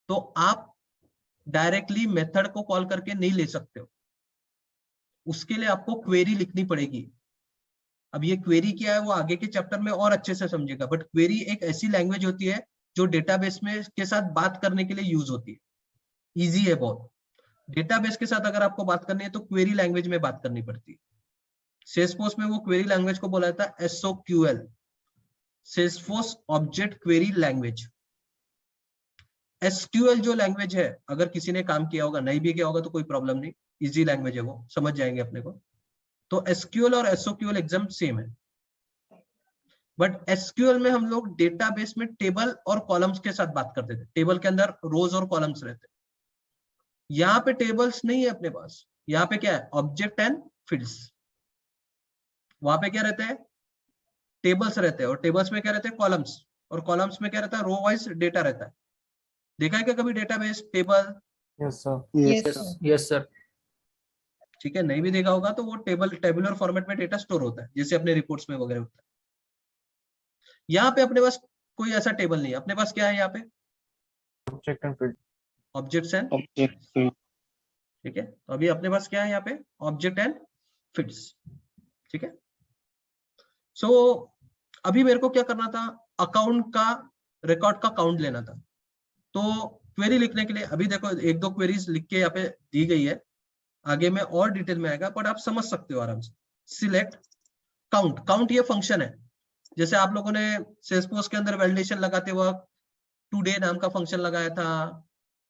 तो आप डायरेक्टली मेथड को कॉल करके नहीं ले सकते हो, उसके लिए आपको क्वेरी लिखनी पड़ेगी। अब ये क्वेरी क्या है वो आगे के चैप्टर में और अच्छे से समझेगा, बट क्वेरी एक ऐसी लैंग्वेज होती है जो डेटाबेस में के साथ बात करने के लिए यूज होती है, इजी है बहुत। डेटाबेस के साथ अगर आपको बात करनी है तो क्वेरी लैंग्वेज में बात करनी पड़ती है। सेल्सफोर्स में वो क्वेरी लैंग्वेज को बोला जाता है SOQL, Salesforce object query language. SQL जो लैंग्वेज है, अगर किसी ने काम किया होगा, नहीं भी किया होगा तो कोई प्रॉब्लम नहीं, इजी लैंग्वेज है वो, समझ जाएंगे अपने को। तो SQL और SOQL एग्जाम सेम है, बट SQL में हम लोग डेटाबेस में टेबल और कॉलम्स के साथ बात करते थे, टेबल के अंदर रोज और कॉलम्स रहते। यहाँ पे टेबल्स नहीं है अपने पास, यहाँ पे क्या है, ऑब्जेक्ट एंड फील्ड्स। वहां पे क्या रहते हैं, टेबल्स रहते हैं, और टेबल्स में क्या रहते हैं, कॉलम्स, और कॉलम्स में क्या रहता है, रो वाइज डेटा रहता है। देखा है क्या कभी database table? Yes, sir. Yes sir. ठीक है, नहीं भी देखा होगा तो वो टेबुलर फॉर्मेट में डेटा स्टोर होता है, जैसे अपने रिपोर्ट्स में वगैरह होता है। यहाँ पे अपने पास कोई ऐसा टेबल नहीं है, अपने पास क्या है यहाँ पे, Object and field. Objects and, object. ठीक है। तो अभी अपने पास क्या है यहाँ पे, ऑब्जेक्ट एंड फील्ड्स, ठीक है। सो अभी मेरे को क्या करना था, अकाउंट का रिकॉर्ड का काउंट लेना था। तो क्वेरी लिखने के लिए अभी देखो 1-2 क्वेरीज लिख के यहाँ पे दी गई है, आगे में और डिटेल में आएगा, बट आप समझ सकते हो आराम से। सिलेक्ट काउंट, काउंट ये फंक्शन है, जैसे आप लोगों ने सेल्सफोर्स के अंदर वैलिडेशन लगाते वक्त टुडे नाम का फंक्शन लगाया था,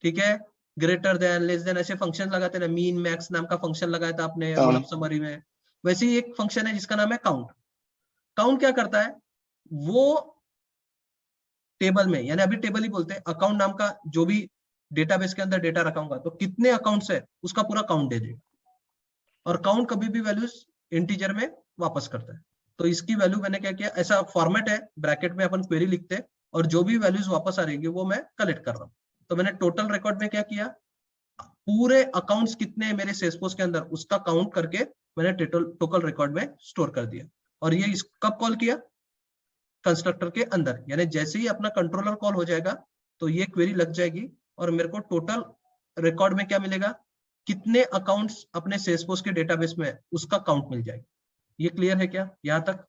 ठीक है, ग्रेटर देन, लेस देन, ऐसे फंक्शन लगाते ना, मीन मैक्स नाम का फंक्शन लगाया था आपने रोल ऑफ समरी में। वैसे ही एक फंक्शन है जिसका नाम है काउंट। काउंट क्या करता है, वो टेबल में, यानी अभी टेबल ही बोलते हैं, अकाउंट नाम का जो भी डेटाबेस के अंदर डेटा रखा होगा, तो कितने अकाउंट्स है उसका पूरा काउंट दे देगा। और काउंट कभी भी वैल्यूज इंटीजर में वापस करता है। तो इसकी वैल्यू मैंने क्या किया, ऐसा फॉर्मेट है, ब्रैकेट में अपन क्वेरी लिखते हैं और जो भी वैल्यूज वापस आ रही वो मैं कलेक्ट कर रहा हूँ। तो मैंने टोटल रिकॉर्ड में क्या किया, पूरे अकाउंट्स कितने हैं मेरे सेल्सफोर्स के अंदर उसका काउंट करके मैंने टोटल रिकॉर्ड में स्टोर कर दिया। और ये कब कॉल किया, कंस्ट्रक्टर के अंदर, यानी जैसे ही अपना कंट्रोलर कॉल हो जाएगा तो ये क्वेरी लग जाएगी और मेरे को टोटल रिकॉर्ड में क्या मिलेगा, कितने अकाउंट्स अपने सेल्सफोर्स के डेटाबेस में उसका काउंट मिल जाएगा। ये क्लियर है क्या यहां तक?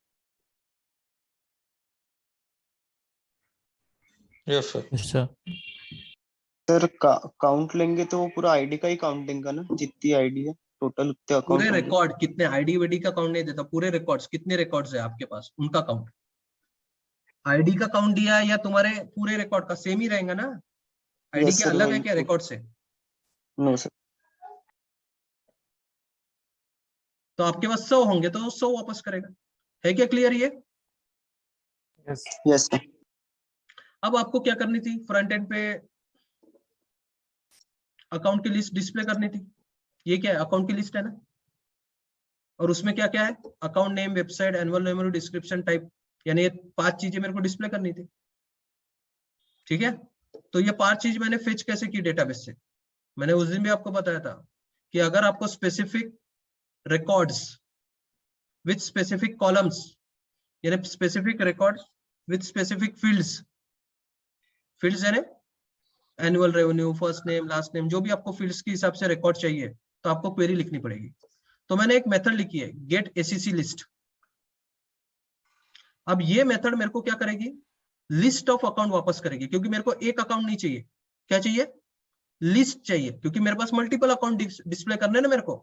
Yes sir. Yes, sir. Sir count लेंगे तो वो पूरा आईडी का ही काउंट देंगे ना, जितनी आईडी है टोटल उतने पूरे अकाउंट। रिकॉर्ड कितने, आईडी वीडी का काउंट नहीं देता, पूरे रिकॉर्ड्स कितने रिकॉर्ड्स है आपके पास उनका काउंट। आईडी का काउंट दिया है या तुम्हारे पूरे रिकॉर्ड का सेम ही रहेगा ना, आईडी Yes, के sir, अलग है वही क्या तो। रिकॉर्ड से? No sir. तो आपके पास 100 होंगे तो 100 वापस करेगा। है क्या क्लियर ये? Yes. Yes sir. अब आपको क्या करनी थी, फ्रंट एंड पे अकाउंट की लिस्ट डिस्प्ले करनी थी। ये क्या है, अकाउंट की लिस्ट है ना, और उसमें क्या क्या है, account name, website, annual memory, description, type, यानी ये 5 चीजें मेरे को डिस्प्ले करनी थी। ठीक है, तो ये 5 चीज मैंने फेच कैसे की डेटाबेस से, मैंने उस दिन भी आपको बताया था कि अगर आपको specific records with specific columns, यानी specific records with specific fields fields यानी annual revenue, first name, last name, जो भी आपको फील्ड्स के हिसाब से रिकॉर्ड चाहिए तो आपको क्वेरी लिखनी पड़ेगी। तो मैंने एक मेथड लिखी है गेट एसीसी लिस्ट। अब ये मेथड मेरे को क्या करेगी, लिस्ट ऑफ अकाउंट वापस करेगी, क्योंकि मेरे को एक अकाउंट नहीं चाहिए, क्या चाहिए, लिस्ट चाहिए, क्योंकि मेरे पास मल्टीपल अकाउंट डिस्प्ले करने ना मेरे को।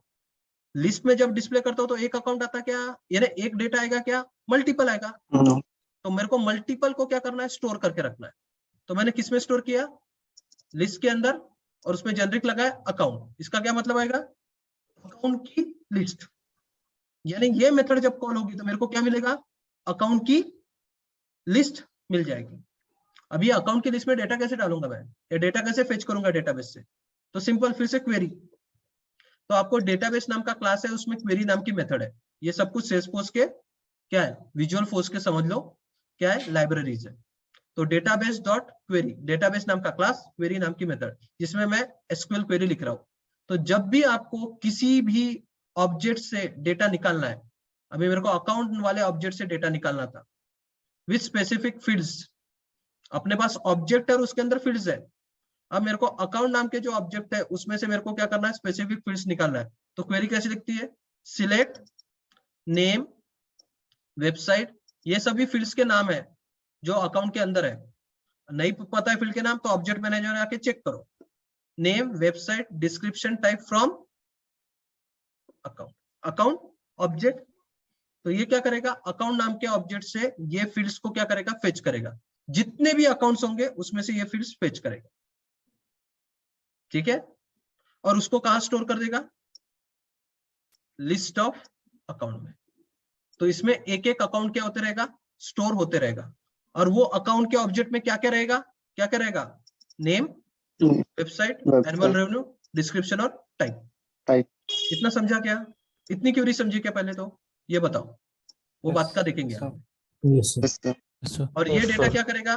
लिस्ट में जब डिस्प्ले करता हूं तो एक अकाउंट आता क्या, यानी एक डेटा आएगा क्या, मल्टीपल आएगा। तो मेरे को मल्टीपल को क्या करना है, स्टोर करके रखना है। तो मैंने किस में स्टोर किया, लिस्ट के अंदर, और उसमें जेनरिक लगाया अकाउंट। इसका क्या मतलब आएगा, अकाउंट की लिस्ट। यानी ये मेथड जब कॉल होगी तो मेरे को क्या मिलेगा, अकाउंट की लिस्ट मिल जाएगी। अब ये अकाउंट की लिस्ट में डेटा कैसे डालूंगा मैं, ये डेटा कैसे फेच करूंगा डेटाबेस से, तो सिंपल फिर से क्वेरी। तो आपको डेटाबेस नाम का क्लास है, उसमें क्वेरी नाम की मेथड है। ये सब कुछ सेल्सफोर्स के क्या है, विजुअल फोर्स के समझ लो क्या है, लाइब्रेरीज है। तो डेटाबेस डॉट क्वेरी, डेटाबेस नाम का क्लास, क्वेरी नाम की मेथड, जिसमें मैं एसक्यूएल क्वेरी लिख रहा हूँ। तो जब भी आपको किसी भी ऑब्जेक्ट से डेटा निकालना है, अभी मेरे को अकाउंट वाले ऑब्जेक्ट से डेटा निकालना था विथ स्पेसिफिक फील्ड्स, अपने पास ऑब्जेक्ट है और उसके अंदर फील्ड्स है। अब मेरे को अकाउंट नाम के जो ऑब्जेक्ट है उसमें से मेरे को क्या करना है, स्पेसिफिक फील्ड्स निकालना है। तो क्वेरी कैसे लिखती है, सिलेक्ट नेम, वेबसाइट, ये सभी फील्ड्स के नाम है जो अकाउंट के अंदर है। नहीं पता है फील्ड के नाम तो ऑब्जेक्ट मैनेजर आके चेक करो, name, website, description, type from account, account object. तो ये क्या करेगा, अकाउंट नाम के ऑब्जेक्ट से ये फील्ड्स को क्या करेगा, फेच करेगा। जितने भी अकाउंट्स होंगे उसमें से ये फील्ड्स फेच करेगा, ठीक है। और उसको कहां स्टोर कर देगा, लिस्ट ऑफ अकाउंट में। तो इसमें एक एक अकाउंट क्या होते रहेगा, स्टोर होते रहेगा। और वो अकाउंट के ऑब्जेक्ट में क्या क्या रहेगा, क्या क्या रहेगा, name, website, annual revenue, description और टाइप। इतना समझा क्या, इतनी क्वेरी समझी क्या पहले, तो ये बताओ, वो बात का देखेंगे sir. हम। Yes, sir. Yes, sir. और ये डेटा क्या करेगा,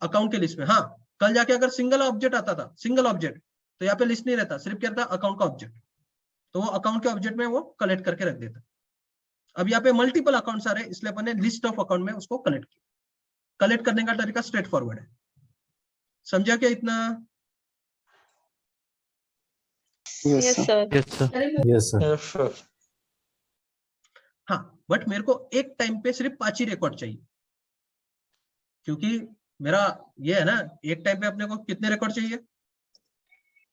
अकाउंट के लिस्ट में। हाँ, कल जाके अगर सिंगल ऑब्जेक्ट आता था, सिंगल ऑब्जेक्ट, तो यहाँ पे लिस्ट नहीं रहता, सिर्फ क्या रहता, अकाउंट का ऑब्जेक्ट। तो वो अकाउंट के ऑब्जेक्ट में वो कलेक्ट करके रख देता। अब यहाँ पे मल्टीपल अकाउंट्स आ रहे हैं, इसलिए अपन ने लिस्ट ऑफ अकाउंट में उसको कलेक्ट किया। कलेक्ट करने का तरीका स्ट्रेट फॉरवर्ड है, समझा क्या इतना। Yes sir. Yes, sir. Yes, sir. हाँ, बट मेरे को एक टाइम पे सिर्फ 5 ही रिकॉर्ड चाहिए, क्योंकि मेरा ये है ना, एक टाइम पे अपने को कितने रिकॉर्ड चाहिए,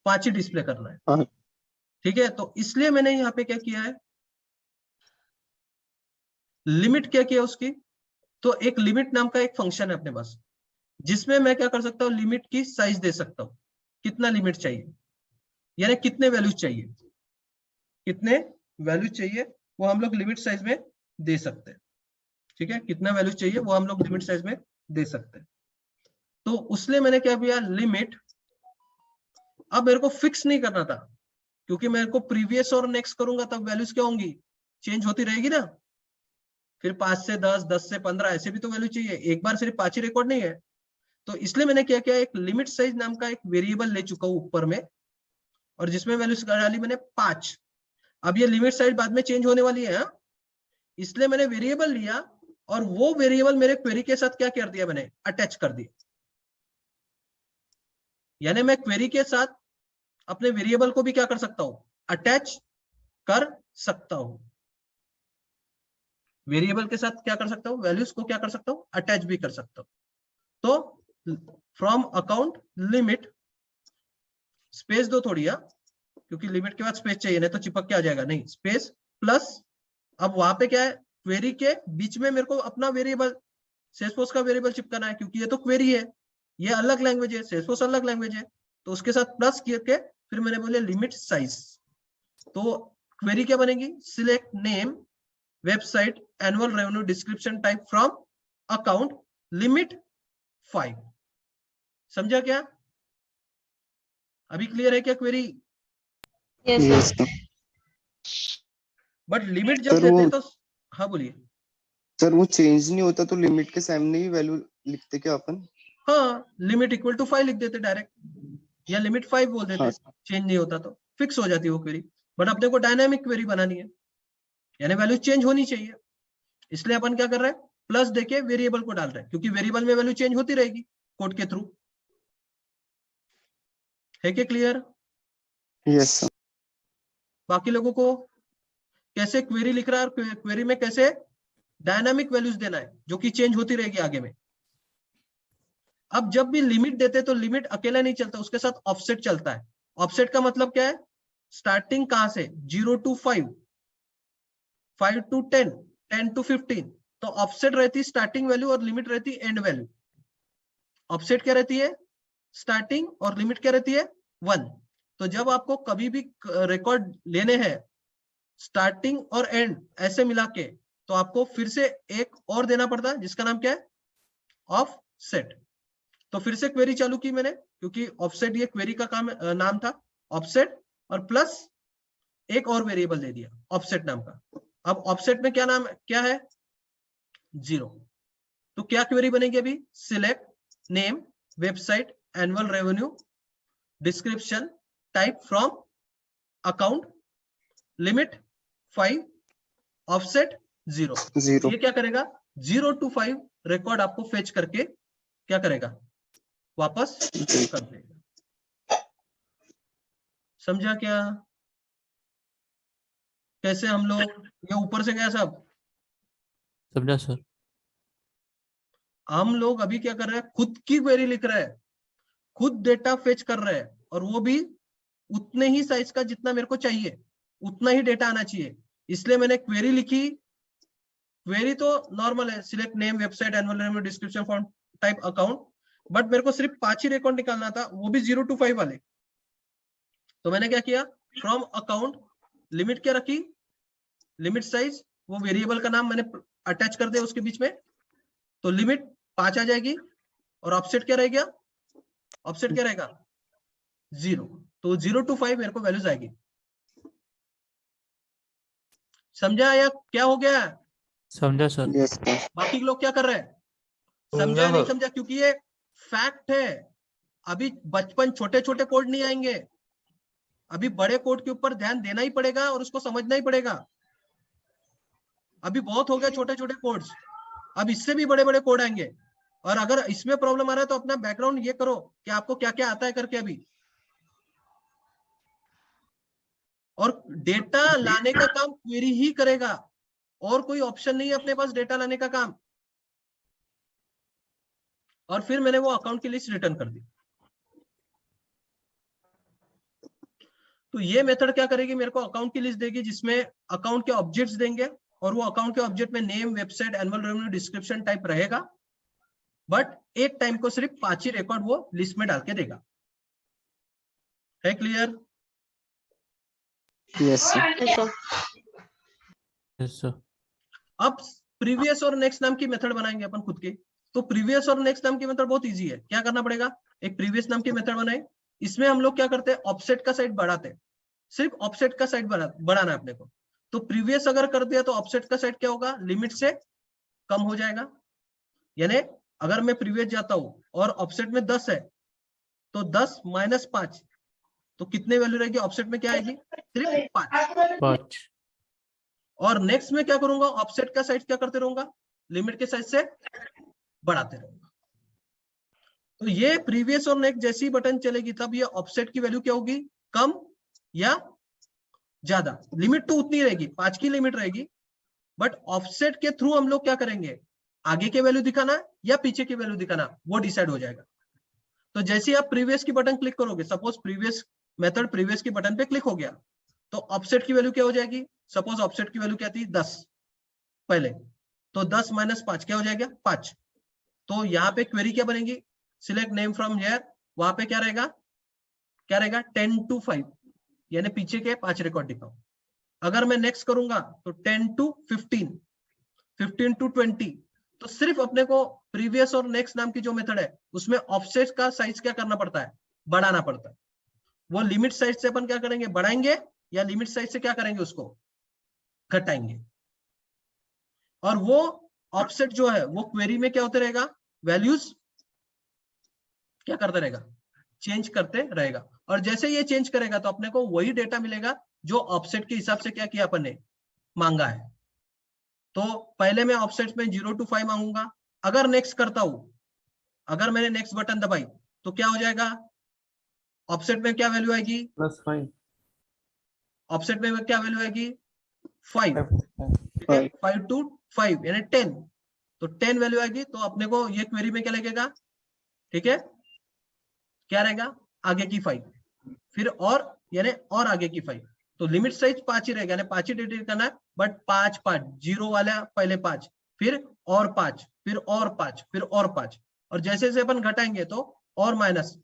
5 ही डिस्प्ले करना है, हाँ। ठीक है। तो इसलिए मैंने यहाँ पे क्या किया है, लिमिट क्या किया उसकी। तो एक लिमिट नाम का एक फंक्शन है अपने पास, जिसमें मैं क्या कर सकता हूँ, लिमिट की साइज दे सकता हूँ, कितना लिमिट चाहिए, यानी कितने वैल्यूज चाहिए, कितने वैल्यूज चाहिए वो हम लोग लिमिट साइज में दे सकते हैं, ठीक है। कितना वैल्यू चाहिए वो हम लोग लिमिट साइज में दे सकते हैं। तो उसलिए मैंने क्या किया, लिमिट। अब मेरे को फिक्स नहीं करना था, क्योंकि मेरे को प्रीवियस और नेक्स्ट करूंगा तब वैल्यूज क्या होंगी, चेंज होती रहेगी ना। फिर 5 से 10, 10 से 15, ऐसे भी तो वैल्यू चाहिए, एक बार सिर्फ 5 ही रिकॉर्ड नहीं है। तो इसलिए मैंने क्या किया, एक लिमिट साइज नाम का एक वेरिएबल ले चुका हूं ऊपर में, और जिसमें वैल्यूज डाली मैंने 5। अब ये लिमिट साइज बाद में चेंज होने वाली है, इसलिए मैंने वेरिएबल लिया, और वो वेरिएबल मेरे क्वेरी के साथ क्या कर दिया, मैंने अटैच कर दिया। यानी मैं क्वेरी के साथ अपने वेरिएबल को भी क्या कर सकता हूं, अटैच कर सकता हूं। वेरिएबल के साथ क्या कर सकता हूं, वैल्यूज को क्या कर सकता हूं, अटैच भी कर सकता हूं। तो फ्रॉम अकाउंट लिमिट, स्पेस दो थोड़ी, क्योंकि लिमिट के बाद स्पेस चाहिए, नहीं तो चिपक के आ जाएगा, नहीं, स्पेस प्लस। अब वहां पे क्या है, क्वेरी के बीच में मेरे को अपना वेरिएबल, सेल्सफोर्स का वेरिएबल चिपकाना है, क्योंकि ये तो क्वेरी है, ये अलग लैंग्वेज है, सेल्सफोर्स अलग लैंग्वेज है। तो उसके साथ प्लस करके फिर मैंने बोले लिमिट साइज। तो क्वेरी क्या बनेगी, select name, website, annual revenue, description, type from account, limit 5। समझा क्या, अभी क्लियर है क्या query. Yes sir. But limit जब सर, देते वो- हैं तो, हाँ बोलिए। सर वो चेंज नहीं होता तो लिमिट के सामने ही वैल्यू लिखते क्या अपन। हाँ, लिमिट इक्वल टू 5 लिख देते डायरेक्ट, या लिमिट 5 बोल देते, हाँ। चेंज नहीं होता तो फिक्स हो जाती है वो क्वेरी। बट अपने को डायनामिक क्वेरी बनानी है, यानी वैल्यू चेंज होनी चाहिए, इसलिए अपन क्या कर रहे हैं, प्लस देके वेरिएबल को डाल रहे हैं, क्योंकि वेरिएबल में वैल्यू चेंज होती रहेगी कोड के थ्रू। है क्या क्लियर? Yes sir. बाकी लोगों को कैसे क्वेरी लिख रहा है और क्वेरी में कैसे डायनामिक वैल्यूज देना है जो कि चेंज होती रहेगी आगे में। अब जब भी लिमिट देते तो लिमिट अकेला नहीं चलता, उसके साथ ऑफसेट चलता है। ऑफसेट का मतलब क्या है? स्टार्टिंग कहां से? 0 to 5, 5 to 10, 10 to 15। तो ऑफसेट रहती स्टार्टिंग वैल्यू और लिमिट रहती एंड वैल्यू। ऑफसेट क्या रहती है? स्टार्टिंग, और लिमिट क्या रहती है? 1। तो जब आपको कभी भी रिकॉर्ड लेने हैं स्टार्टिंग और एंड ऐसे मिला के, तो आपको फिर से एक और देना पड़ता है जिसका नाम क्या है? ऑफसेट। तो फिर से क्वेरी चालू की मैंने, क्योंकि ऑफसेट ये क्वेरी का काम नाम था, ऑफसेट, और प्लस एक और वेरिएबल दे दिया ऑफसेट नाम का। अब ऑफसेट में क्या नाम क्या है? 0। तो क्या क्वेरी बनेगी अभी? Select name website annual revenue description type from account limit 5 offset 0। 0। ये क्या करेगा? 0 to 5 रिकॉर्ड आपको फेच करके क्या करेगा? वापस कर देगा। समझा क्या? कैसे हम लोग ये ऊपर से गया सब? समझा सर। हम लोग अभी क्या कर रहे हैं? खुद की क्वेरी लिख रहे हैं, खुद डेटा फेच कर रहे हैं, और वो भी उतने ही साइज का जितना मेरे को चाहिए, उतना ही डेटा आना चाहिए। इसलिए मैंने क्वेरी लिखी। क्वेरी तो नॉर्मल है, select name website annual revenue description form type account, but मेरे को सिर्फ 5 ही रिकॉर्ड निकालना था, वो भी 0 to 5 वाले। तो मैंने क्या किया? फ्रॉम अकाउंट लिमिट क्या रखी? लिमिट साइज, वो वेरिएबल का नाम मैंने अटैच कर दिया उसके बीच में। तो लिमिट 5 आ जाएगी, और ऑफसेट क्या रहेगा? ऑफसेट क्या रहेगा? 0। तो 0 to 5 मेरे को वैल्यूज आएगी। समझा या क्या हो गया? समझा सर। Yes sir. बाकी लोग क्या कर रहे हैं? समझा या नहीं सर। समझा? क्योंकि ये फैक्ट है। अभी बचपन छोटे छोटे कोड नहीं आएंगे, अभी बड़े कोड के ऊपर ध्यान देना ही पड़ेगा और उसको समझना ही पड़ेगा। अभी बहुत हो गया छोटे छोटे कोड्स, अब इससे भी बड़े बड़े कोड आएंगे। और अगर इसमें प्रॉब्लम आ रहा है तो अपना बैकग्राउंड ये करो कि आपको क्या क्या आता है करके अभी। और डेटा लाने का काम क्वेरी ही करेगा, और कोई ऑप्शन नहीं है अपने पास डेटा लाने का काम। और फिर मैंने वो अकाउंट की लिस्ट रिटर्न कर दी। तो ये मेथड क्या करेगी? मेरे को अकाउंट की लिस्ट देगी जिसमें अकाउंट के ऑब्जेक्ट्स देंगे, और वो अकाउंट के ऑब्जेक्ट में name website annual revenue description type रहेगा, बट एक टाइम को सिर्फ 5 ही रिकॉर्ड वो लिस्ट में डाल के देगा। है clear? Yes sir. Yes sir. अब प्रीवियस और नेक्स्ट नाम की मेथड बनाएंगे अपन खुद के। तो प्रीवियस और नेक्स्ट नाम की मेथड बहुत इजी है। क्या करना पड़ेगा? एक प्रीवियस नाम की मेथड बनाए, इसमें हम लोग क्या करते हैं? ऑफसेट का साइड बढ़ाते हैं, सिर्फ ऑफसेट का साइड बढ़ाना है अपने को। तो प्रीवियस अगर कर दिया तो ऑफसेट का साइड क्या होगा? लिमिट से कम हो जाएगा। यानी अगर मैं प्रीवियस जाता हूं और ऑफसेट में 10 है, तो 10 - 5, तो कितने वैल्यू रहेगी ऑफसेट में? क्या आएगी? सिर्फ 5। 5। और नेक्स्ट में क्या करूंगा? ऑफसेट का साइज क्या करते रहूंगा? लिमिट के साइज से बढ़ाते रहूंगा। तो ये प्रीवियस और नेक्स्ट जैसी बटन चलेगी तब ये ऑफसेट की वैल्यू क्या होगी? कम या ज्यादा? लिमिट तो उतनी रहेगी, 5 की लिमिट रहेगी, बट ऑफसेट के थ्रू हम लोग क्या करेंगे? आगे के वैल्यू दिखाना या पीछे की वैल्यू दिखाना, वो डिसाइड हो जाएगा। तो जैसे ही आप प्रीवियस की बटन क्लिक करोगे, सपोज प्रीवियस मेथड प्रीवियस की बटन पे क्लिक हो गया, तो ऑफसेट की वैल्यू क्या हो जाएगी? सपोज ऑफसेट की वैल्यू क्या थी? 10 पहले, तो 10 - 5 क्या हो जाएगा? 5। तो यहाँ पे क्वेरी क्या बनेगी? सिलेक्ट नेम फ्रॉम हियर, वहां पे क्या रहेगा? क्या रहेगा? 10 to 5, यानी पीछे के 5 रिकॉर्ड दिखाओ। अगर मैं नेक्स्ट करूंगा तो 10 to 15, 15 to 20, तो सिर्फ अपने को प्रीवियस और नेक्स्ट नाम की जो मेथड है उसमें ऑफसेट का साइज क्या करना पड़ता है? बढ़ाना पड़ता है। वो लिमिट साइज से अपन क्या करेंगे? बढ़ाएंगे, या लिमिट साइज से क्या करेंगे? उसको घटाएंगे। और वो ऑफसेट जो है वो क्वेरी में क्या होते रहेगा? वैल्यूज क्या करता रहेगा? चेंज करते रहेगा। और जैसे ये चेंज करेगा तो अपने को वही डेटा मिलेगा जो ऑफसेट के हिसाब से क्या किया अपन ने? मांगा है। तो पहले मैं ऑफसेट में 0 to 5 मांगूंगा। अगर नेक्स्ट करता हूं, अगर मैंने नेक्स्ट बटन दबाई तो क्या हो जाएगा? ऑफसेट में क्या वैल्यू आएगी, +5 ऑफसेट में क्या वैल्यू आएगी 5, 5 ठीक है, 5 to 5 यानी 10, तो 10 वैल्यू आएगी। तो अपने को ये क्वेरी में क्या लगेगा, ठीक है, क्या रहेगा आगे की 5, फिर और यानी और आगे की 5, तो लिमिट साइज 5 ही रहेगा, यानी 5 ही डिटेक्ट करना है, बट 5 5 जीरो वाला पहले 5, फिर और 5, फिर और 5, फिर और 5, और जैसे जैसे अपन घटाएंगे तो और माइनस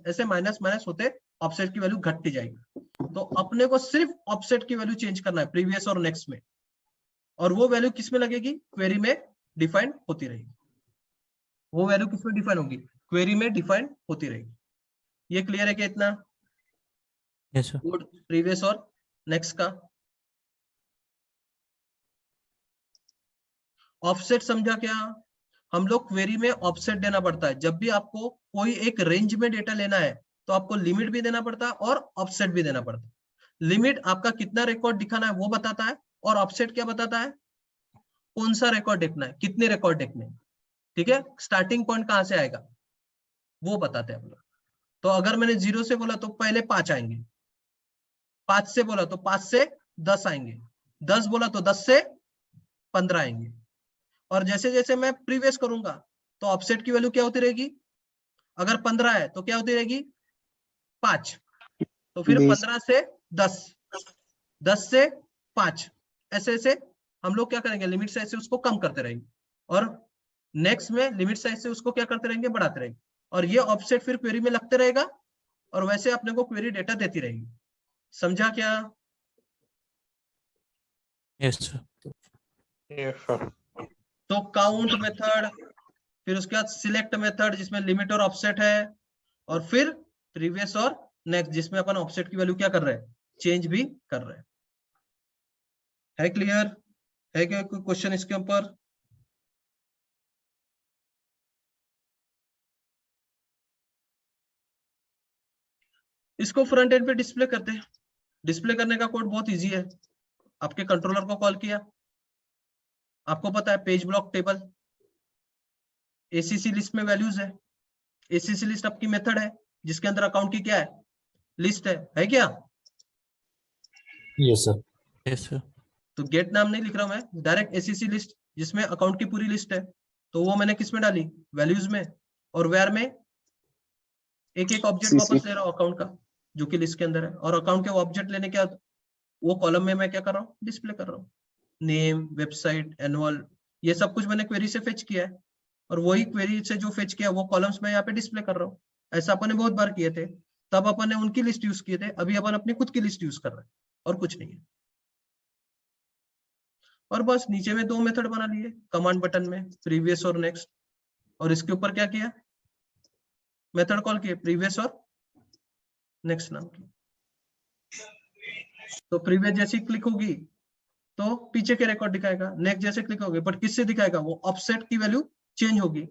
ऐसे माइनस माइनस होते ऑफसेट की वैल्यू घटती जाएगी। तो अपने को सिर्फ ऑफसेट की वैल्यू चेंज करना है प्रीवियस और नेक्स्ट में, और वो वैल्यू किस में लगेगी, क्वेरी में डिफाइन होती रहेगी। वो वैल्यू किस में डिफाइन होगी, क्वेरी में डिफाइन होती रहेगी। ये क्लियर है क्या इतना, यस सर। कोड प्रीवियस और नेक्स्ट का। ऑफसेट समझा क्या, हम लोग क्वेरी में ऑफसेट देना पड़ता है। जब भी आपको कोई एक रेंज में डेटा लेना है तो आपको लिमिट भी देना पड़ता है और ऑफसेट भी देना पड़ता है। लिमिट आपका कितना रिकॉर्ड दिखाना है वो बताता है, और ऑफसेट क्या बताता है, कौन सा रिकॉर्ड देखना है, कितने रिकॉर्ड देखने हैं, ठीक है, स्टार्टिंग पॉइंट कहां से आएगा वो बताते हैं हम लोग। तो अगर मैंने 0 से बोला तो पहले 5 आएंगे, 5 से बोला तो 5 से 10 आएंगे, 10 बोला तो 10 से 15 आएंगे, और जैसे जैसे मैं प्रीवियस करूंगा तो ऑफसेट की वैल्यू क्या होती रहेगी, अगर 15 है तो क्या होती रहेगी 5, तो फिर 20 15 से 10, 10 से 5, ऐसे ऐसे हम लोग क्या करेंगे, लिमिट साइज से उसको कम करते रहेंगे, और नेक्स्ट में लिमिट साइज से उसको क्या करते रहेंगे, बढ़ाते रहेंगे, और ये ऑफसेट फिर क्वेरी में लगते रहेगा, और वैसे अपने को क्वेरी डेटा देती रहेगी। समझा क्या, यस सर। Yes, sir. तो काउंट मेथड, फिर उसके बाद सिलेक्ट मेथड जिसमें लिमिट और ऑफसेट है, और फिर प्रीवियस और नेक्स्ट जिसमें अपन ऑफसेट की वैल्यू क्या कर रहे हैं, चेंज भी कर रहे हैं। है क्लियर, है क्या कोई क्वेश्चन इसके ऊपर, इसको फ्रंट एंड पे डिस्प्ले करते हैं। डिस्प्ले करने का कोड बहुत इजी है, आपके कंट्रोलर को कॉल किया, आपको पता है page block table, ACC list में वैल्यूज है, एसीसी लिस्ट आपकी मेथड है जिसके अंदर अकाउंट की क्या है, लिस्ट है क्या, Yes, sir. Yes sir. तो गेट नाम नहीं लिख रहा हूं मैं, डायरेक्ट एसीसी लिस्ट जिसमें अकाउंट की पूरी लिस्ट है, तो वो मैंने किस में डाली, वैल्यूज में, और वेयर में एक एक ऑब्जेक्ट CC वापस ले रहा हूँ अकाउंट का जो कि लिस्ट के अंदर है, और अकाउंट के ऑब्जेक्ट लेने के बाद वो कॉलम में मैं क्या कर रहा हूँ, डिस्प्ले कर रहा हूँ, नेम, वेबसाइट, एनुअल, ये सब कुछ मैंने क्वेरी से फेच किया है, और वही क्वेरी से जो फेच किया वो कॉलम्स में यहाँ पे डिस्प्ले कर रहा हूँ। ऐसा अपन ने बहुत बार किए थे, तब अपन ने उनकी लिस्ट यूज किए थे, अभी अपन अपनी खुद की लिस्ट यूज कर रहे हैं, और कुछ नहीं है। और बस नीचे में 2 मेथड बना लिए कमांड बटन में, प्रीवियस और नेक्स्ट, और इसके ऊपर क्या किया, मेथड कॉल किए प्रीवियस और नेक्स्ट नाम की। तो प्रीवियस जैसी क्लिक होगी तो पीछे के रिकॉर्ड दिखाएगा, नेक्स्ट जैसे क्लिक होगी बट किससे दिखाएगा, वो ऑफसेट की वैल्यू चेंज होगी।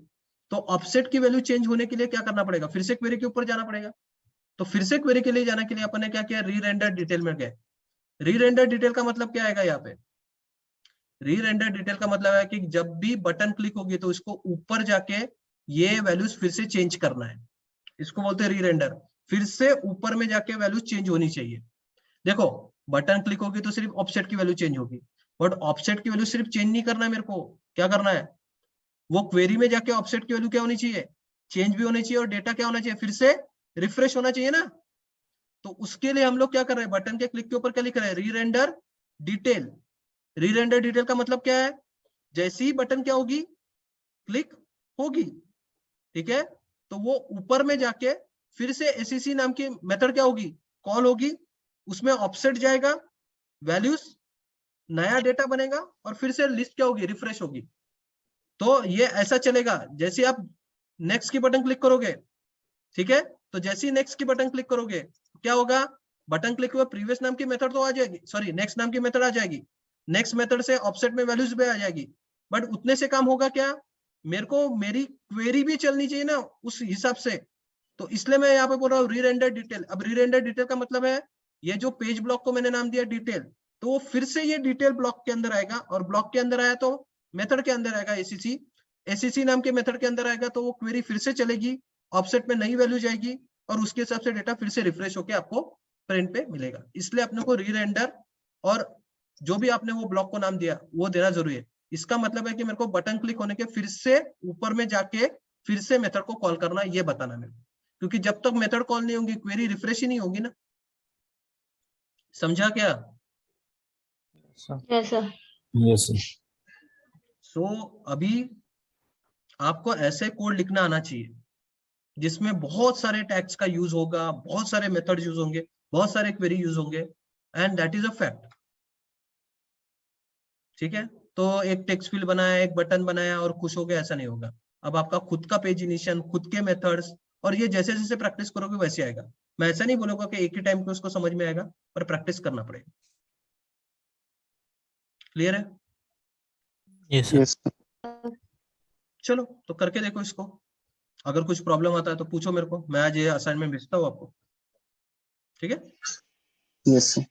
तो ऑफसेट की वैल्यू चेंज होने के लिए क्या करना पड़ेगा, फिर से क्वेरी के ऊपर जाना पड़ेगा। तो फिर से क्वेरी के लिए जाने के लिए अपन ने क्या किया, री रेंडर डिटेल में गए। री रेंडर डिटेल का मतलब क्या आएगा, यहाँ पे री रेंडर डिटेल का मतलब है कि जब भी बटन क्लिक होगी तो इसको ऊपर जाके ये वैल्यूज फिर से चेंज करना है, इसको बोलते हैं री रेंडर। फिर से ऊपर में जाके वैल्यू चेंज होनी चाहिए। देखो बटन क्लिक होगी तो सिर्फ ऑफसेट की वैल्यू चेंज होगी, बट ऑफसेट की वैल्यू सिर्फ चेंज नहीं करना है, मेरे को क्या करना है, वो क्वेरी में जाके ऑफसेट की वैल्यू क्या होनी चाहिए, चेंज भी होनी चाहिए, और डेटा क्या होना चाहिए, फिर से रिफ्रेश होना चाहिए ना। तो उसके लिए हम लोग क्या कर रहे हैं, बटन के क्लिक के ऊपर क्या लिख रहे हैं, री रेंडर डिटेल। री रेंडर डिटेल का मतलब क्या है, जैसे ही बटन क्या होगी, क्लिक होगी, ठीक है, तो वो ऊपर में जाके फिर से एसीसी नाम की मेथड क्या होगी, कॉल होगी, उसमें ऑफसेट जाएगा, वैल्यूज, नया डेटा बनेगा, और फिर से लिस्ट क्या होगी, रिफ्रेश होगी। तो ये ऐसा चलेगा, जैसे आप नेक्स्ट की बटन क्लिक करोगे, ठीक है, तो जैसे ही नेक्स्ट की बटन क्लिक करोगे क्या होगा, बटन क्लिक हुआ, प्रीवियस नाम की मेथड तो आ जाएगी, सॉरी नेक्स्ट नाम की मेथड आ जाएगी, नेक्स्ट मेथड से ऑफसेट में वैल्यूज भी आ जाएगी, बट उतने से काम होगा क्या, मेरे को मेरी क्वेरी भी चलनी चाहिए ना उस हिसाब से। तो इसलिए मैं यहाँ पे बोल रहा हूँ री रेंडर डिटेल। अब री रेंडर डिटेल का मतलब है, ये जो पेज ब्लॉक को मैंने नाम दिया डिटेल, तो वो फिर से ये डिटेल ब्लॉक के अंदर आएगा, और ब्लॉक के अंदर आया तो मेथड के अंदर आएगा एसीसी, एसीसी नाम के मेथड के अंदर आएगा, तो वो क्वेरी फिर से चलेगी, ऑफसेट में नई वैल्यू जाएगी, और उसके हिसाब से डेटा फिर से रिफ्रेश होके आपको प्रिंट पे मिलेगा। इसलिए अपने को री-रेंडर और जो भी आपने वो ब्लॉक को नाम दिया वो देना जरूरी है। इसका मतलब है कि मेरे को बटन क्लिक होने के फिर से ऊपर में जाके फिर से मेथड को कॉल करना, ये बताना मेरे को, क्योंकि जब तक मेथड कॉल नहीं होगी क्वेरी रिफ्रेश ही नहीं होगी ना। समझा क्या? sir. Yes sir. Yes, sir. सो अभी आपको ऐसे कोड लिखना आना चाहिए जिसमें बहुत सारे टैग्स का यूज होगा, बहुत सारे मेथड यूज होंगे, बहुत सारे क्वेरी यूज होंगे, and that is a fact. ठीक है, तो एक टेक्स्ट फील्ड बनाया, एक बटन बनाया और खुश हो गया, ऐसा नहीं होगा। अब आपका खुद का पेज इनिशियल, खुद के मेथड्स, और ये जैसे जैसे प्रैक्टिस करोगे वैसे आएगा। मैं ऐसा नहीं बोलूंगा कि एक ही टाइम पे उसको समझ में आएगा, पर प्रैक्टिस करना पड़ेगा। क्लियर है? Yes sir. यस चलो तो करके देखो इसको। अगर कुछ प्रॉब्लम आता है तो पूछो मेरे को, मैं आज ये असाइनमेंट भेजता हूँ आपको। ठीक है? Yes sir.